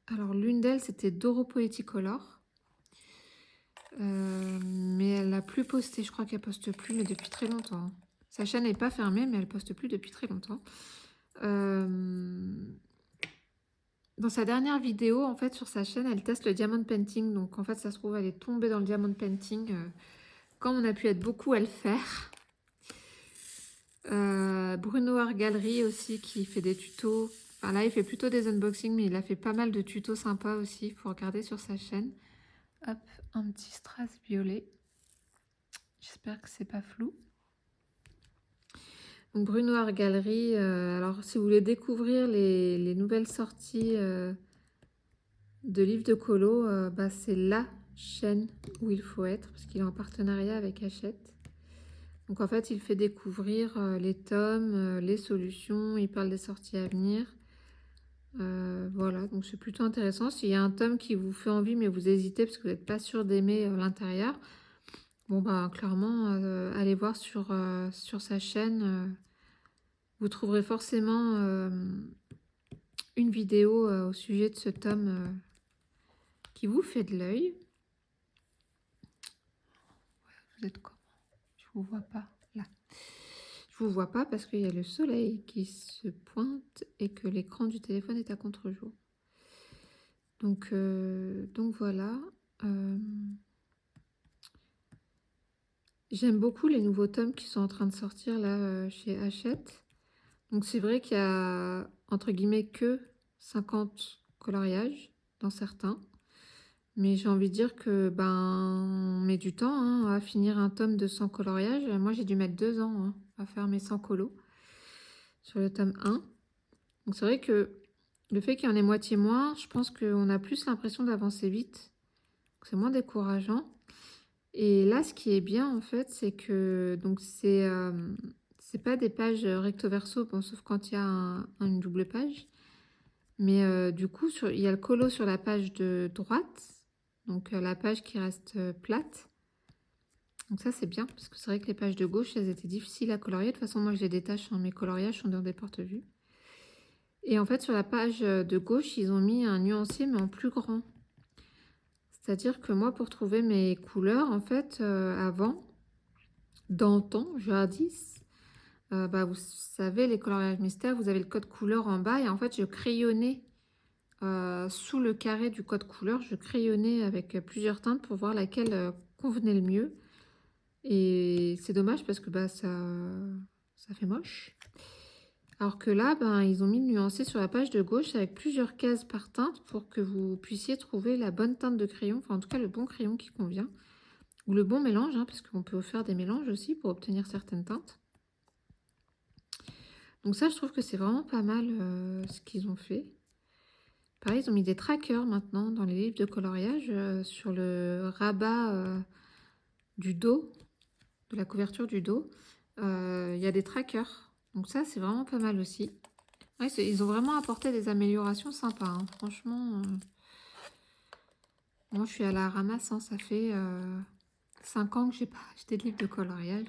Alors l'une d'elles, c'était Doro Poeticolor. Mais elle n'a plus posté. Je crois qu'elle poste plus, mais depuis très longtemps. Sa chaîne n'est pas fermée, mais elle poste plus depuis très longtemps. Dans sa dernière vidéo, en fait, sur sa chaîne, elle teste le diamond painting. Donc, en fait, ça se trouve, elle est tombée dans le diamond painting. Comme on a pu être beaucoup à le faire. Bruno Art Gallery aussi, qui fait des tutos. Enfin, là, il fait plutôt des unboxings, mais il a fait pas mal de tutos sympas aussi. Il faut regarder sur sa chaîne. Hop, un petit strass violet. J'espère que c'est pas flou. Donc Bruno Art Gallery, alors si vous voulez découvrir les nouvelles sorties de livres de colo, c'est la chaîne où il faut être, parce qu'il est en partenariat avec Hachette. Donc en fait, il fait découvrir les tomes, les solutions, il parle des sorties à venir. Voilà, donc c'est plutôt intéressant. S'il y a un tome qui vous fait envie, mais vous hésitez parce que vous n'êtes pas sûr d'aimer l'intérieur, bon clairement, allez voir sur sa chaîne. Vous trouverez forcément une vidéo au sujet de ce tome qui vous fait de l'œil. Vous êtes comment? Je vous vois pas là. Je vous vois pas parce qu'il y a le soleil qui se pointe et que l'écran du téléphone est à contre-jour. Donc voilà. J'aime beaucoup les nouveaux tomes qui sont en train de sortir là chez Hachette. Donc c'est vrai qu'il y a entre guillemets que 50 coloriages dans certains. Mais j'ai envie de dire que on met du temps à finir un tome de 100 coloriages. Moi j'ai dû mettre 2 ans à faire mes 100 colos sur le tome 1. Donc c'est vrai que le fait qu'il y en ait moitié moins, je pense qu'on a plus l'impression d'avancer vite. C'est moins décourageant. Et là, ce qui est bien, en fait, c'est que donc c'est pas des pages recto verso, bon, sauf quand il y a une double page. Mais du coup, il y a le colo sur la page de droite, donc la page qui reste plate. Donc ça, c'est bien, parce que c'est vrai que les pages de gauche, elles étaient difficiles à colorier. De toute façon, moi, je les détache, hein, mes coloriages sont dans des porte-vues. Et en fait, sur la page de gauche, ils ont mis un nuancier, mais en plus grand. C'est-à-dire que moi, pour trouver mes couleurs, en fait, avant, d'antan, jadis, bah, vous savez, les coloriages mystères, vous avez le code couleur en bas. Et en fait, je crayonnais sous le carré du code couleur, je crayonnais avec plusieurs teintes pour voir laquelle convenait le mieux. Et c'est dommage parce que bah, ça fait moche. Alors que là, ben, ils ont mis le nuancé sur la page de gauche avec plusieurs cases par teinte pour que vous puissiez trouver la bonne teinte de crayon, enfin en tout cas le bon crayon qui convient. Ou le bon mélange, hein, parce qu'on peut faire des mélanges aussi pour obtenir certaines teintes. Donc ça, je trouve que c'est vraiment pas mal ce qu'ils ont fait. Pareil, ils ont mis des trackers maintenant dans les livres de coloriage sur le rabat du dos, de la couverture du dos. Il y a des trackers. Donc ça, c'est vraiment pas mal aussi. Ouais, ils ont vraiment apporté des améliorations sympas, hein. Franchement, moi je suis à la ramasse, hein. Ça fait 5 ans que j'ai pas acheté de livre de coloriage.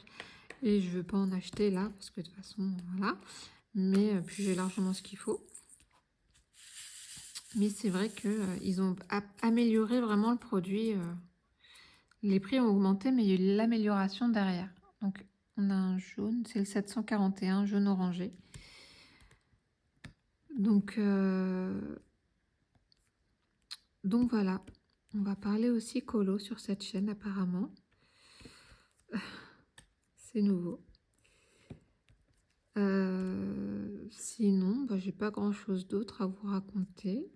Et je veux pas en acheter là, parce que de toute façon, voilà. Mais puis j'ai largement ce qu'il faut. Mais c'est vrai qu'ils ont amélioré vraiment le produit. Les prix ont augmenté, mais il y a eu l'amélioration derrière. Donc, on a un jaune, c'est le 741, jaune orangé. Donc voilà. On va parler aussi colo sur cette chaîne, apparemment. C'est nouveau. Sinon, bah, j'ai pas grand-chose d'autre à vous raconter.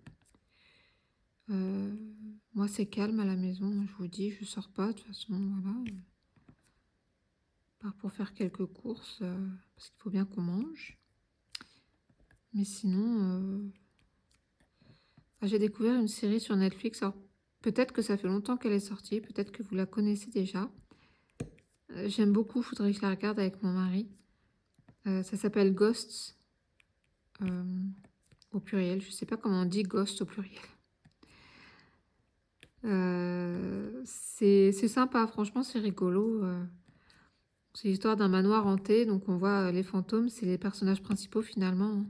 Moi, c'est calme à la maison, je vous dis, je sors pas, de toute façon, voilà. Je pars pour faire quelques courses, parce qu'il faut bien qu'on mange. Mais sinon, j'ai découvert une série sur Netflix. Alors, peut-être que ça fait longtemps qu'elle est sortie, peut-être que vous la connaissez déjà. J'aime beaucoup, il faudrait que je la regarde avec mon mari. Ça s'appelle Ghosts, au pluriel. Je sais pas comment on dit Ghost au pluriel. C'est sympa, franchement, c'est rigolo. C'est l'histoire d'un manoir hanté, donc on voit les fantômes, c'est les personnages principaux finalement, hein.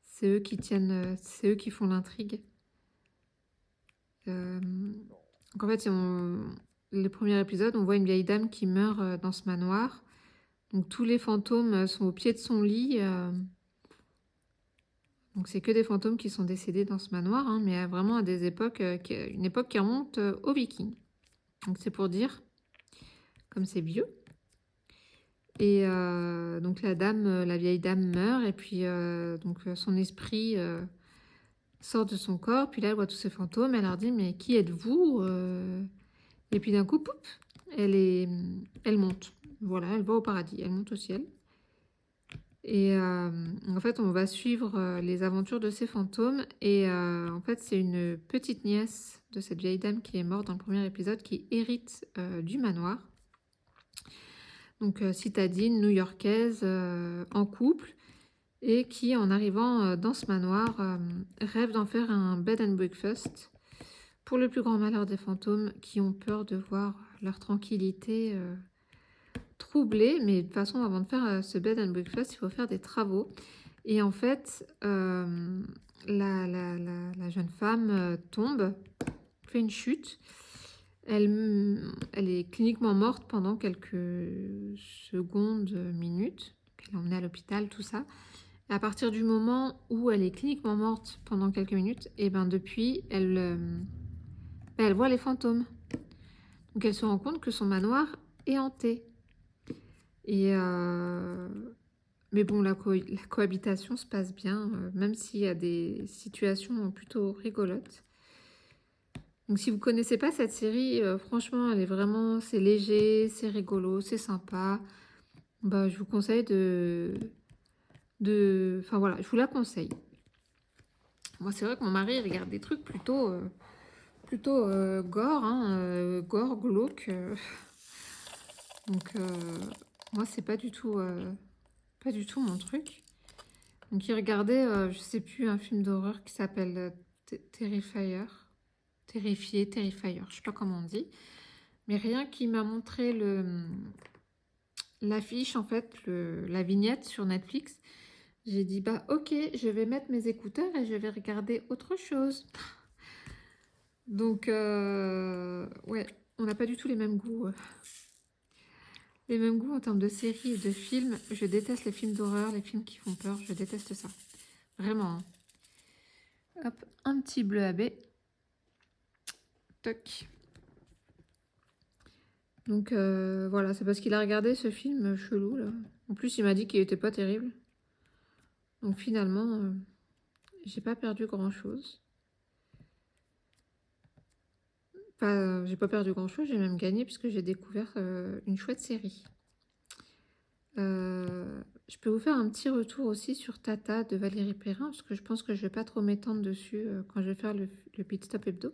C'est eux qui tiennent, c'est eux qui font l'intrigue. Donc en fait, le premier épisode, on voit une vieille dame qui meurt dans ce manoir. Donc tous les fantômes sont au pied de son lit. Donc c'est que des fantômes qui sont décédés dans ce manoir, hein, mais vraiment à des époques, une époque qui remonte aux Vikings. Donc c'est pour dire, comme c'est vieux. Et donc la vieille dame meurt, et puis donc son esprit sort de son corps, puis là elle voit tous ces fantômes, elle leur dit mais qui êtes-vous? Et puis d'un coup, poup, elle monte. Voilà, elle va au paradis, elle monte au ciel. Et en fait, on va suivre les aventures de ces fantômes. Et en fait, c'est une petite nièce de cette vieille dame qui est morte dans le premier épisode qui hérite du manoir. Donc citadine new-yorkaise en couple et qui, en arrivant dans ce manoir, rêve d'en faire un bed and breakfast pour le plus grand malheur des fantômes qui ont peur de voir leur tranquillité troublée. Mais de toute façon, avant de faire ce bed and breakfast, il faut faire des travaux. Et en fait, la jeune femme tombe, fait une chute. Elle est cliniquement morte pendant quelques secondes, minutes. Elle est emmenée à l'hôpital, tout ça. Et à partir du moment où elle est cliniquement morte pendant quelques minutes, et ben depuis, elle voit les fantômes. Donc elle se rend compte que son manoir est hanté. Et mais bon, la cohabitation se passe bien, même s'il y a des situations plutôt rigolotes. Donc si vous ne connaissez pas cette série, franchement, elle est vraiment, c'est léger, c'est rigolo, c'est sympa. Bah, je vous conseille enfin voilà, je vous la conseille. Moi, c'est vrai que mon mari regarde des trucs plutôt plutôt gore, hein, gore, glauque. Donc, moi, c'est pas du tout mon truc. Donc, il regardait, je sais plus, un film d'horreur qui s'appelle Terrifier. Terrifier, je sais pas comment on dit. Mais rien qui m'a montré l'affiche, en fait, la vignette sur Netflix. J'ai dit, bah ok, je vais mettre mes écouteurs et je vais regarder autre chose. Donc, ouais, on n'a pas du tout les mêmes goûts. Les mêmes goûts en termes de séries et de films. Je déteste les films d'horreur, les films qui font peur. Je déteste ça. Vraiment. Hein. Hop, un petit bleu à baie. Toc. Donc, voilà, c'est parce qu'il a regardé ce film chelou, là. En plus, il m'a dit qu'il était pas terrible. Donc, finalement, j'ai pas perdu grand-chose. Enfin, j'ai pas perdu grand-chose, j'ai même gagné puisque j'ai découvert une chouette série. Je peux vous faire un petit retour aussi sur Tata de Valérie Perrin, parce que je pense que je vais pas trop m'étendre dessus quand je vais faire le Pit Stop Hebdo.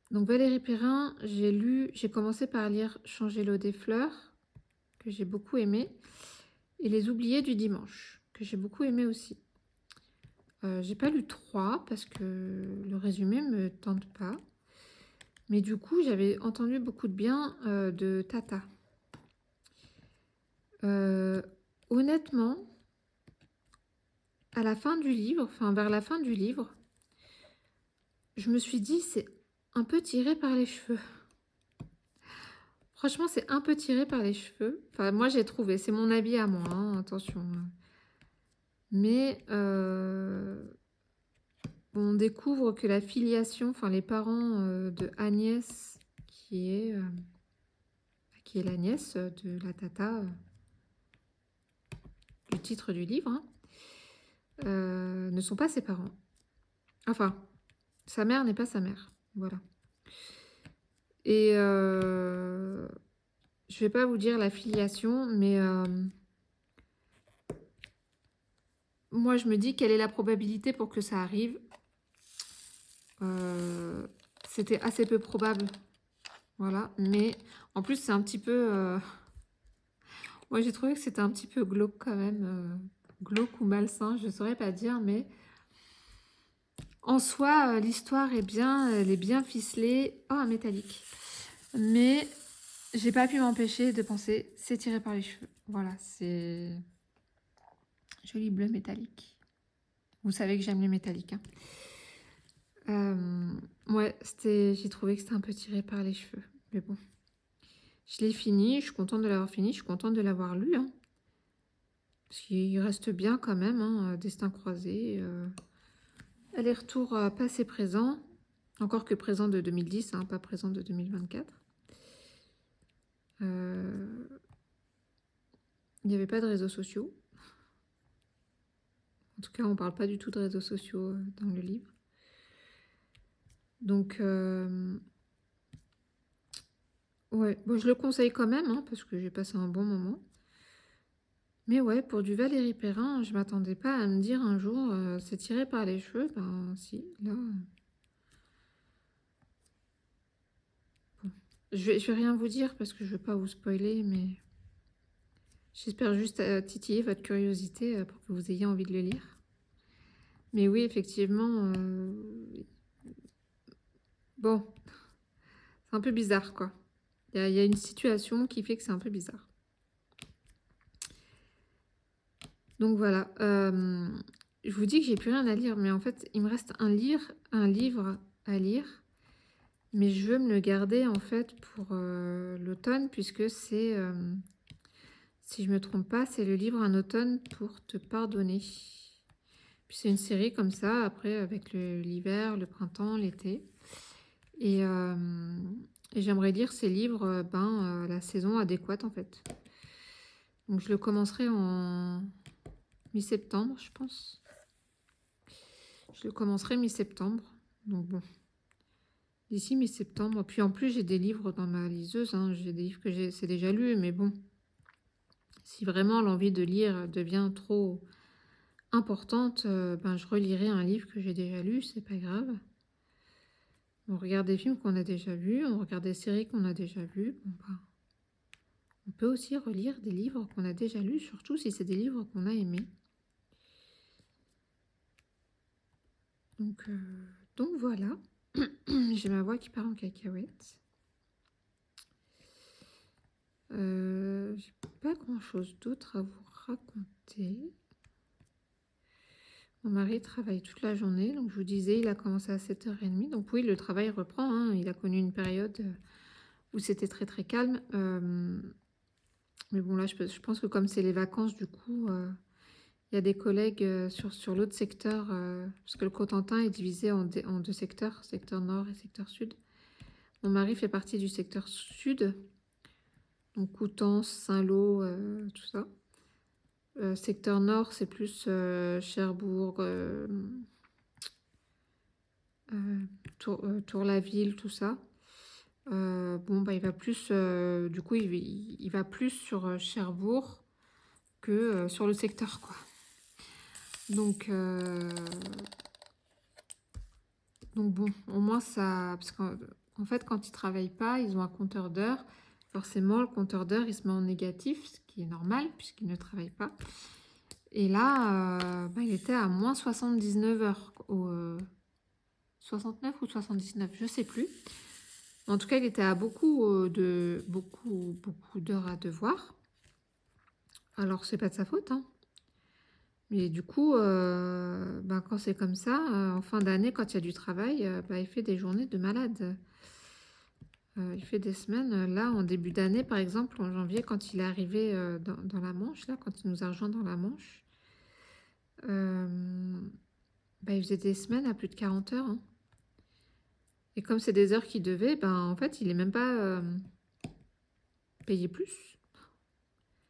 Donc Valérie Perrin, j'ai commencé par lire Changer l'eau des fleurs, que j'ai beaucoup aimé, et Les oubliés du dimanche, que j'ai beaucoup aimé aussi. J'ai pas lu 3 parce que le résumé me tente pas. Mais du coup, j'avais entendu beaucoup de bien de Tata. Honnêtement, à la fin du livre, enfin vers la fin du livre, je me suis dit, c'est un peu tiré par les cheveux. Franchement, c'est un peu tiré par les cheveux. Enfin, moi, j'ai trouvé. C'est mon avis à moi, hein, attention. Mais on découvre que la filiation, enfin les parents de Agnès, qui est la nièce de la tata du titre du livre, hein, ne sont pas ses parents. Enfin, sa mère n'est pas sa mère. Voilà. Et je vais pas vous dire la filiation, mais moi je me dis quelle est la probabilité pour que ça arrive. C'était assez peu probable. Voilà. Mais en plus, c'est un petit peu... Moi, j'ai trouvé que c'était un petit peu glauque quand même. Glauque ou malsain, je ne saurais pas dire, mais en soi, l'histoire est bien, elle est bien ficelée. Oh, un métallique. Mais j'ai pas pu m'empêcher de penser, c'est tiré par les cheveux. Voilà, c'est joli bleu métallique. Vous savez que j'aime les métalliques. Hein. Ouais, j'ai trouvé que c'était un peu tiré par les cheveux. Mais bon, je l'ai fini, je suis contente de l'avoir fini, je suis contente de l'avoir lu. Hein. Parce qu'il reste bien quand même, hein, Destin croisé. Aller-retour passé-présent. Encore que présent de 2010, hein, pas présent de 2024. Il n'y avait pas de réseaux sociaux. En tout cas, on ne parle pas du tout de réseaux sociaux dans le livre. Donc, ouais, bon, je le conseille quand même, hein, parce que j'ai passé un bon moment. Mais ouais, pour du Valérie Perrin, je m'attendais pas à me dire un jour, c'est tiré par les cheveux. Ben si, là... Bon. Je vais rien vous dire parce que je ne veux pas vous spoiler, mais j'espère juste titiller votre curiosité pour que vous ayez envie de le lire. Mais oui, effectivement, bon, c'est un peu bizarre, quoi. Il y a une situation qui fait que c'est un peu bizarre. Donc voilà, je vous dis que j'ai plus rien à lire, mais en fait, il me reste un livre à lire, mais je veux me le garder en fait pour l'automne, puisque c'est, si je me trompe pas, c'est le livre Un automne pour te pardonner. Puis c'est une série comme ça, après avec l'hiver, le printemps, l'été. Et j'aimerais lire ces livres la saison adéquate en fait. Donc je le commencerai en mi-septembre, je pense. Je le commencerai mi-septembre. Donc bon, d'ici mi-septembre. Puis en plus, j'ai des livres dans ma liseuse. Hein. J'ai des livres que c'est déjà lu, mais bon. Si vraiment l'envie de lire devient trop importante, je relirai un livre que j'ai déjà lu, c'est pas grave. On regarde des films qu'on a déjà vus, on regarde des séries qu'on a déjà vues. Bon, bah, on peut aussi relire des livres qu'on a déjà lus, surtout si c'est des livres qu'on a aimés. Donc voilà, j'ai ma voix qui part en cacahuète. J'ai pas grand chose d'autre à vous raconter. Mon mari travaille toute la journée, donc je vous disais, il a commencé à 7h30. Donc oui, le travail reprend, hein. Il a connu une période où c'était très très calme. Mais bon, là, je pense que comme c'est les vacances, du coup, il y a des collègues sur l'autre secteur, parce que le Cotentin est divisé en deux secteurs, secteur nord et secteur sud. Mon mari fait partie du secteur sud, donc Coutances, Saint-Lô, tout ça. Secteur nord, c'est plus Cherbourg, Tour-la-Ville, tout ça. Bon, bah, il va plus, du coup, il va plus sur Cherbourg que sur le secteur, quoi. Donc bon, au moins ça, parce qu'en fait, quand ils travaillent pas, ils ont un compteur d'heures. Forcément, le compteur d'heures, il se met en négatif, ce qui est normal puisqu'ils ne travaillent pas. Et là, bah, il était à moins 79 heures, 69 ou 79, je sais plus. En tout cas, il était à beaucoup d'heures à devoir. Alors, c'est pas de sa faute, hein. Mais du coup, ben, quand c'est comme ça, en fin d'année, quand il y a du travail, ben, il fait des journées de malade. Il fait des semaines. Là, en début d'année, par exemple, en janvier, quand il est arrivé dans la Manche, là, quand il nous a rejoint dans la Manche, ben, il faisait des semaines à plus de 40 heures, hein. Et comme c'est des heures qu'il devait, ben, en fait, il n'est même pas payé plus,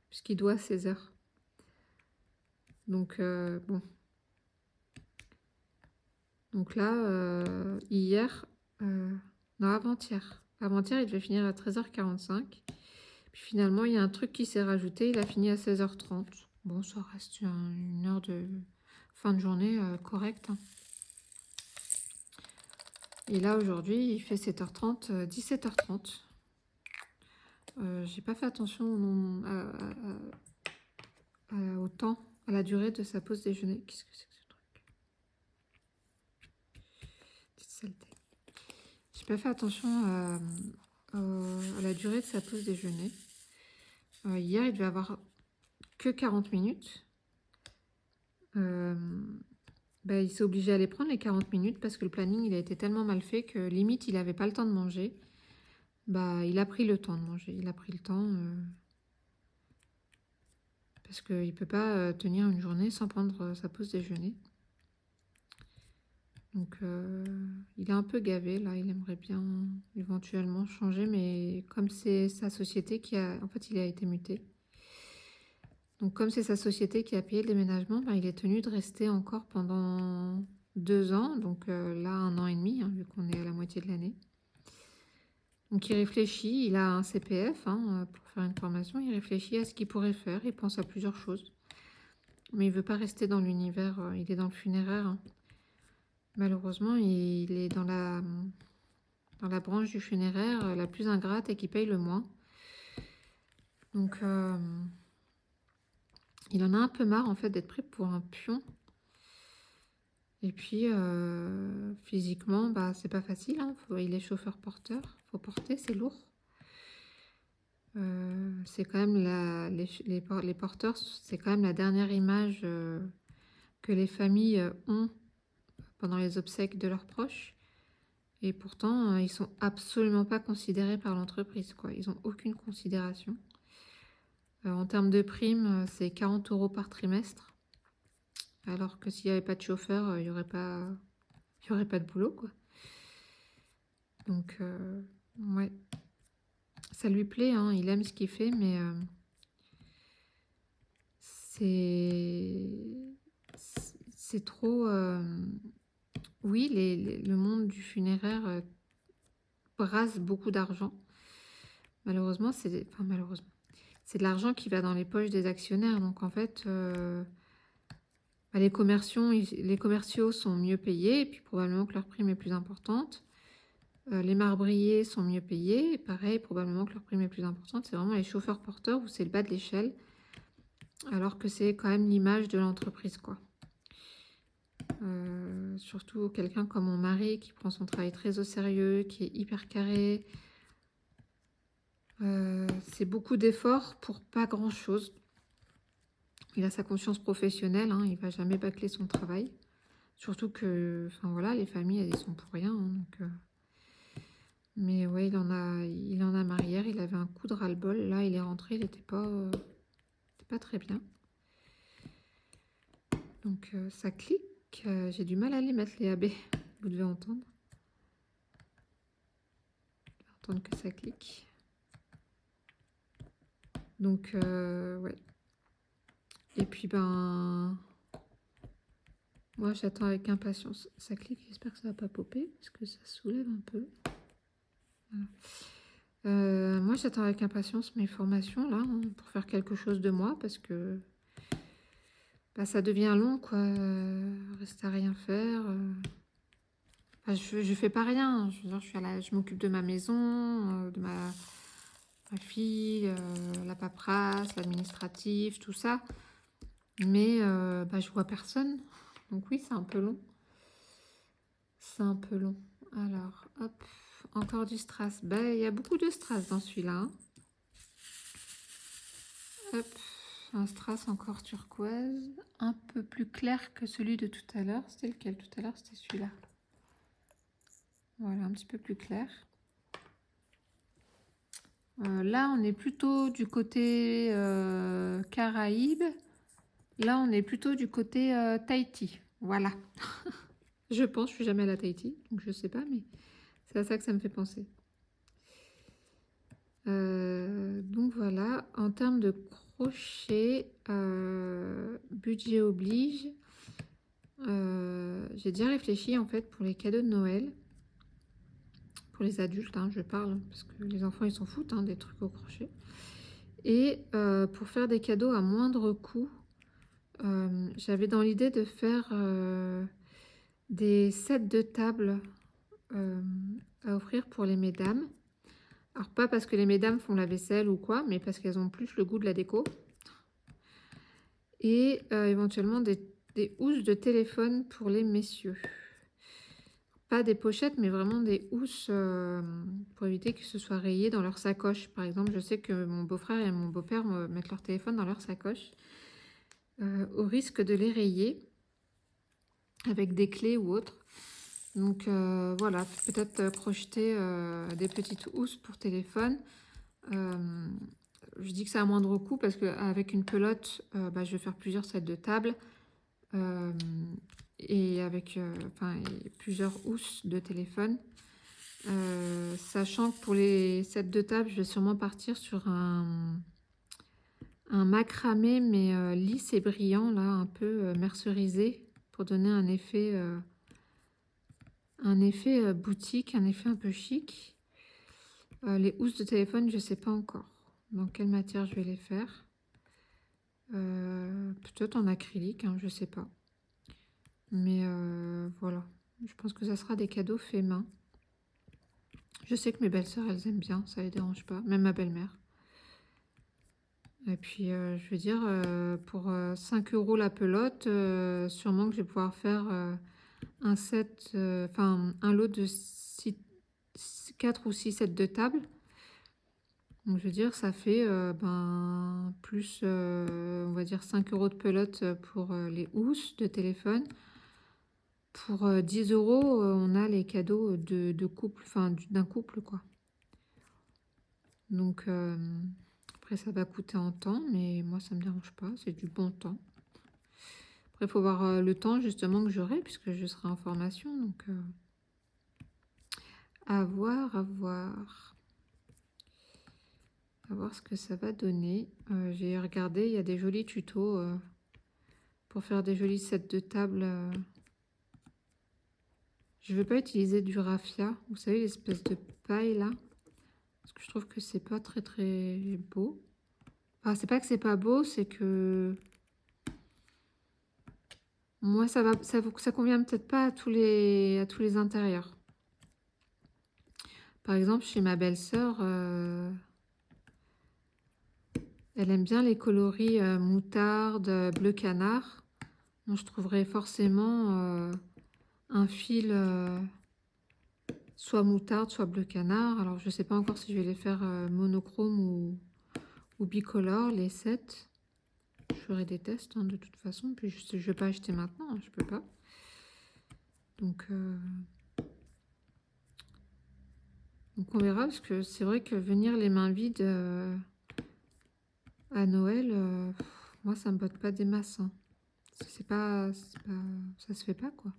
puisqu'il doit ses heures. Donc, bon. Donc là, hier, non, avant-hier. Avant-hier, il devait finir à 13h45. Puis finalement, il y a un truc qui s'est rajouté. Il a fini à 16h30. Bon, ça reste une heure de fin de journée correcte, hein. Et là, aujourd'hui, il fait 7h30, 17h30. J'ai pas fait attention au temps, à la durée de sa pause déjeuner. Qu'est-ce que c'est que ce truc? Petite saleté. J'ai pas fait attention à la durée de sa pause déjeuner. Hier, il devait avoir que 40 minutes. Bah, il s'est obligé à les prendre les 40 minutes parce que le planning il a été tellement mal fait que limite il n'avait pas le temps de manger. Bah, il a pris le temps de manger. Il a pris le temps parce qu'il ne peut pas tenir une journée sans prendre sa pause déjeuner. Donc il est un peu gavé là. Il aimerait bien éventuellement changer, mais comme c'est sa société qui a... En fait, il a été muté. Donc comme c'est sa société qui a payé le déménagement, ben, il est tenu de rester encore pendant 2 ans. Donc là, 1 an et demi, hein, vu qu'on est à la moitié de l'année. Donc il réfléchit, il a un CPF hein, pour faire une formation. Il réfléchit à ce qu'il pourrait faire, il pense à plusieurs choses. Mais il ne veut pas rester dans l'univers, il est dans le funéraire, hein. Malheureusement, il est dans la branche du funéraire la plus ingrate et qui paye le moins. Donc... il en a un peu marre en fait d'être pris pour un pion. Et puis physiquement, bah, c'est pas facile, hein. Il est chauffeur-porteur, faut porter, c'est lourd. C'est quand même les porteurs, c'est quand même la dernière image que les familles ont pendant les obsèques de leurs proches. Et pourtant, ils sont absolument pas considérés par l'entreprise, quoi. Ils ont aucune considération. En termes de primes, c'est 40 € par trimestre. Alors que s'il n'y avait pas de chauffeur, il n'y aurait pas de boulot, quoi. Donc, ouais. Ça lui plaît, hein, il aime ce qu'il fait, mais c'est trop... oui, le monde du funéraire brasse beaucoup d'argent. Malheureusement, c'est de l'argent qui va dans les poches des actionnaires. Donc, en fait... bah, les commerciaux sont mieux payés et puis probablement que leur prime est plus importante. Les marbriers sont mieux payés. Et pareil, probablement que leur prime est plus importante. C'est vraiment les chauffeurs porteurs où c'est le bas de l'échelle. Alors que c'est quand même l'image de l'entreprise, quoi. Surtout quelqu'un comme mon mari qui prend son travail très au sérieux, qui est hyper carré. C'est beaucoup d'efforts pour pas grand-chose. Il a sa conscience professionnelle, hein, il va jamais bâcler son travail. Surtout que, enfin voilà, les familles, elles y sont pour rien. Hein, donc, mais ouais, il en a marre hier, il avait un coup de ras-le-bol. Là, il est rentré, il n'était pas très bien. Donc, ça clique. J'ai du mal à les mettre, les AB. Vous devez entendre. Entendre que ça clique. Donc, ouais. Et puis, ben... Moi, j'attends avec impatience. Ça clique, j'espère que ça va pas popper, parce que ça soulève un peu. Voilà. Moi, j'attends avec impatience mes formations, là, hein, pour faire quelque chose de moi, parce que bah, ça devient long, quoi. Reste à rien faire. Enfin, je fais pas rien. Je veux dire, je m'occupe de ma maison, de ma fille, la paperasse, l'administratif, tout ça. Mais bah, je vois personne. Donc oui, c'est un peu long. C'est un peu long. Alors, hop, encore du strass. Ben, il y a beaucoup de strass dans celui-là. Hein. Hop, un strass encore turquoise. Un peu plus clair que celui de tout à l'heure. C'était lequel tout à l'heure? C'était celui-là. Voilà, un petit peu plus clair. Là, on est plutôt du côté Caraïbes. Là, on est plutôt du côté Tahiti. Voilà. Je pense, je suis jamais allée à Tahiti, donc je sais pas, mais c'est à ça que ça me fait penser. Donc voilà, en termes de crochet, budget oblige, j'ai déjà réfléchi en fait pour les cadeaux de Noël. Pour les adultes, hein, je parle, parce que les enfants ils s'en foutent hein, des trucs au crochet. Et pour faire des cadeaux à moindre coût, j'avais dans l'idée de faire des sets de table à offrir pour les mesdames. Alors pas parce que les mesdames font la vaisselle ou quoi, mais parce qu'elles ont plus le goût de la déco. Et éventuellement des housses de téléphone pour les messieurs. Pas des pochettes, mais vraiment des housses pour éviter que ce soit rayé dans leur sacoche. Par exemple, je sais que mon beau-frère et mon beau-père mettent leur téléphone dans leur sacoche au risque de les rayer avec des clés ou autre. Donc voilà, peut-être crocheter des petites housses pour téléphone. Je dis que c'est à moindre coût parce qu'avec une pelote, bah, je vais faire plusieurs sets de table et avec plusieurs housses de téléphone. Sachant que pour les sets de table, je vais sûrement partir sur un macramé, mais lisse et brillant, là, un peu mercerisé, pour donner un effet boutique, un effet un peu chic. Les housses de téléphone, je ne sais pas encore dans quelle matière je vais les faire. Peut-être en acrylique, hein, je ne sais pas. Mais voilà, je pense que ça sera des cadeaux faits main. Je sais que mes belles-sœurs, elles aiment bien, ça les dérange pas, même ma belle-mère. Et puis, je veux dire, pour 5 € la pelote, sûrement que je vais pouvoir faire un set, un lot de 4 ou 6 sets de table. Donc, je veux dire, ça fait plus, on va dire, 5 € de pelote pour les housses de téléphone. Pour 10 €, on a les cadeaux de couple, enfin d'un couple, quoi. Donc, après, ça va coûter en temps, mais moi, ça me dérange pas, c'est du bon temps. Après, il faut voir le temps, justement, que j'aurai, puisque je serai en formation, donc à voir, à voir. À voir ce que ça va donner. J'ai regardé, il y a des jolis tutos pour faire des jolis sets de table. Je ne vais pas utiliser du raffia, vous savez, l'espèce de paille là, parce que je trouve que c'est pas très très beau. Enfin, c'est pas que c'est pas beau, c'est que moi ça convient peut-être pas à tous les intérieurs. Par exemple, chez ma belle-sœur, elle aime bien les coloris moutarde, bleu canard. Donc, je trouverais forcément un fil soit moutarde, soit bleu canard. Alors, je sais pas encore si je vais les faire monochrome ou bicolore, les 7. Je ferai des tests hein, de toute façon. Puis, je vais pas acheter maintenant, hein, je peux pas. Donc, on verra, parce que c'est vrai que venir les mains vides à Noël, moi, ça me botte pas des masses. Hein. Ça se fait pas, quoi.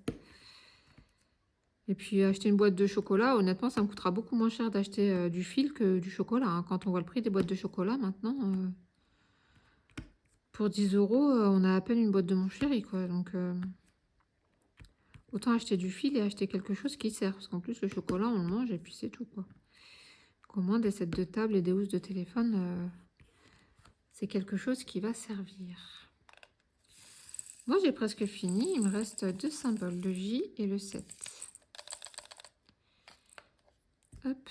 Et puis acheter une boîte de chocolat, honnêtement, ça me coûtera beaucoup moins cher d'acheter du fil que du chocolat. Hein. Quand on voit le prix des boîtes de chocolat maintenant, pour 10 euros, on a à peine une boîte de mon chéri, quoi. Donc autant acheter du fil et acheter quelque chose qui sert. Parce qu'en plus, le chocolat, on le mange et puis c'est tout, quoi. Donc, au moins, des sets de table et des housses de téléphone, c'est quelque chose qui va servir. Moi, j'ai presque fini. Il me reste 2 symboles, le J et le 7. Hop.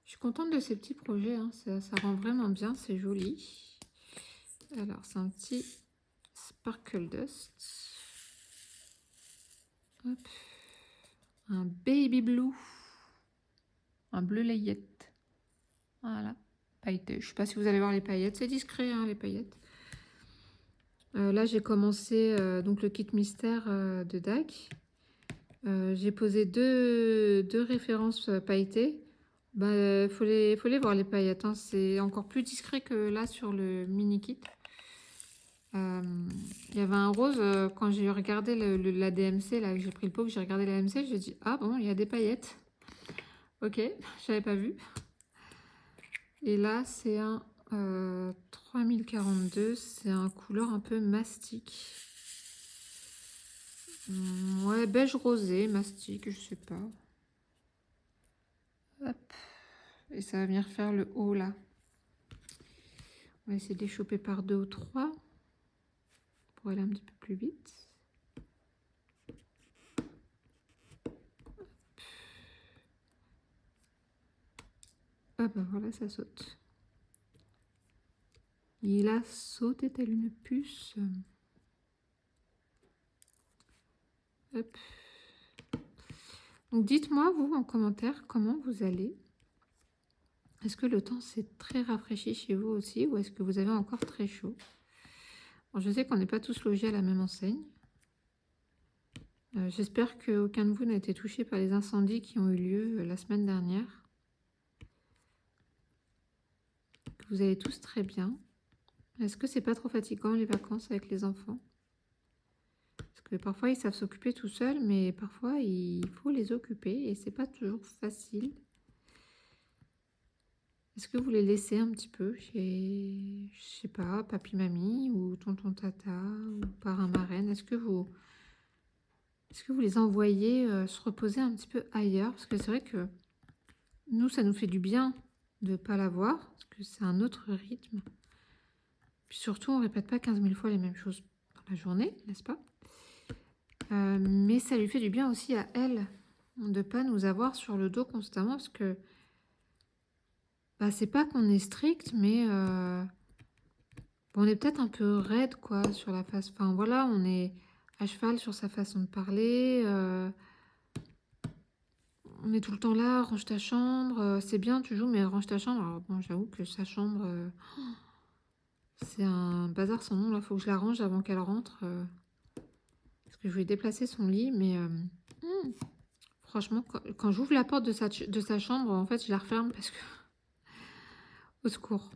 Je suis contente de ces petits projets. Hein. Ça rend vraiment bien. C'est joli. Alors, c'est un petit Sparkle Dust. Hop. Un Baby Blue. Un bleu layette. Voilà. Pailleté. Je ne sais pas si vous allez voir les paillettes. C'est discret, hein, les paillettes. Là, j'ai commencé donc le kit mystère de DAC. J'ai posé deux références pailletées. Bah, faut les voir les paillettes. Hein. C'est encore plus discret que là sur le mini kit. Il y avait un rose quand j'ai regardé la DMC, là, que j'ai pris le pot, que j'ai regardé la DMC, j'ai dit ah bon, il y a des paillettes. Ok, j'avais pas vu. Et là, c'est un 3042, c'est un couleur un peu mastic. Ouais, beige rosé, mastic, je sais pas. Hop. Et ça va venir faire le haut là. On va essayer de les choper par 2 ou 3 pour aller un petit peu plus vite. Ah bah voilà, ça saute. Il a sauté telle une puce. Hop. Donc dites-moi, vous, en commentaire, comment vous allez. Est-ce que le temps s'est très rafraîchi chez vous aussi ou est-ce que vous avez encore très chaud? Bon, je sais qu'on n'est pas tous logés à la même enseigne. J'espère qu'aucun de vous n'a été touché par les incendies qui ont eu lieu la semaine dernière. Que vous allez tous très bien. Est-ce que c'est pas trop fatigant les vacances avec les enfants? Parce que parfois ils savent s'occuper tout seuls, mais parfois il faut les occuper et c'est pas toujours facile. Est-ce que vous les laissez un petit peu chez, je sais pas, papy, mamie ou tonton, tata ou parrain, marraine? Est-ce que vous les envoyez se reposer un petit peu ailleurs? Parce que c'est vrai que nous, ça nous fait du bien de ne pas la voir, parce que c'est un autre rythme. Puis surtout, on ne répète pas 15 000 fois les mêmes choses dans la journée, n'est-ce pas? Mais ça lui fait du bien aussi à elle de ne pas nous avoir sur le dos constamment, parce que bah, c'est pas qu'on est strict, mais on est peut-être un peu raide, quoi, sur la face. Enfin, voilà, on est à cheval sur sa façon de parler. On est tout le temps là, range ta chambre. C'est bien, tu joues, mais range ta chambre. Alors, bon, j'avoue que sa chambre, c'est un bazar sans nom. Là, faut que je la range avant qu'elle rentre. Parce que je vais déplacer son lit, mais franchement, quand j'ouvre la porte de sa chambre, en fait, je la referme parce que... Au secours.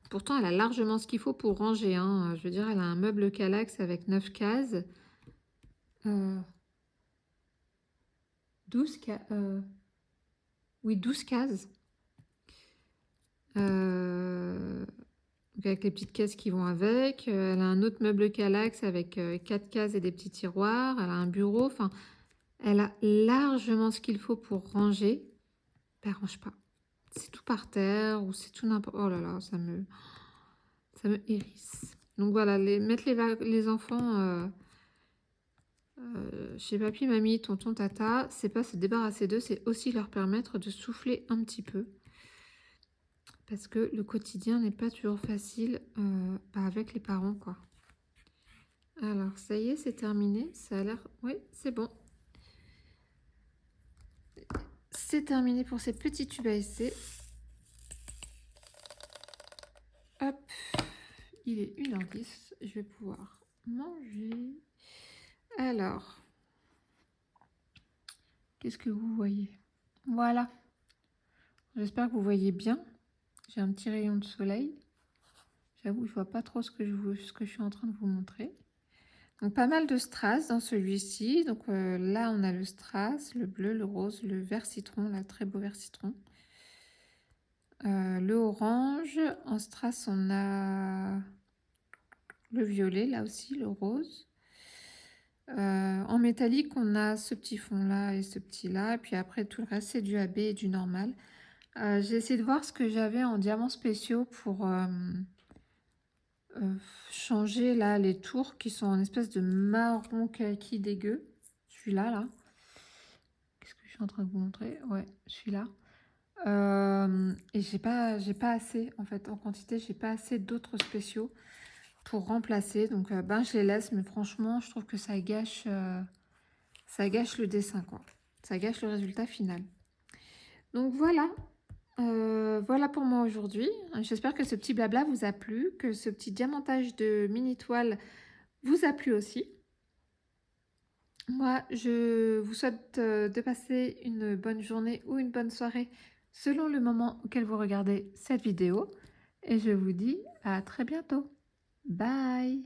Pourtant, elle a largement ce qu'il faut pour ranger. Hein. Je veux dire, elle a un meuble Kallax avec 9 cases. 12 cases. Oui, 12 cases. Donc avec les petites cases qui vont avec. Elle a un autre meuble Kallax avec 4 cases et des petits tiroirs. Elle a un bureau. Enfin, elle a largement ce qu'il faut pour ranger. Elle ne range pas. C'est tout par terre ou c'est tout n'importe... Oh là là, ça me hérisse. Donc voilà, mettre les enfants chez papy, mamie, tonton, tata, c'est pas se débarrasser d'eux, c'est aussi leur permettre de souffler un petit peu. Parce que le quotidien n'est pas toujours facile avec les parents, quoi. Alors, ça y est, c'est terminé. Ça a l'air... Oui, c'est bon. C'est terminé pour ces petits tubes à essai. Hop. Il est 1h10. Je vais pouvoir manger. Alors, qu'est-ce que vous voyez? Voilà. J'espère que vous voyez bien. J'ai un petit rayon de soleil. J'avoue, je vois pas trop ce que je suis en train de vous montrer. Donc, pas mal de strass dans celui-ci. Donc, là, on a le strass, le bleu, le rose, le vert citron, là, très beau vert citron. Le orange. En strass, on a le violet, là aussi, le rose. En métallique, on a ce petit fond-là et ce petit-là. Et puis après, tout le reste, c'est du AB et du normal. J'ai essayé de voir ce que j'avais en diamants spéciaux pour changer là les tours qui sont en espèce de marron kaki dégueu. Celui-là, là. Qu'est-ce que je suis en train de vous montrer? Ouais, celui-là. Et j'ai pas assez, en fait, en quantité. J'ai pas assez d'autres spéciaux pour remplacer. Donc, je les laisse. Mais franchement, je trouve que ça gâche le dessin, quoi. Ça gâche le résultat final. Donc, voilà. Voilà pour moi aujourd'hui. J'espère que ce petit blabla vous a plu, que ce petit diamantage de mini toile vous a plu aussi. Moi, je vous souhaite de passer une bonne journée ou une bonne soirée selon le moment auquel vous regardez cette vidéo. Et je vous dis à très bientôt. Bye!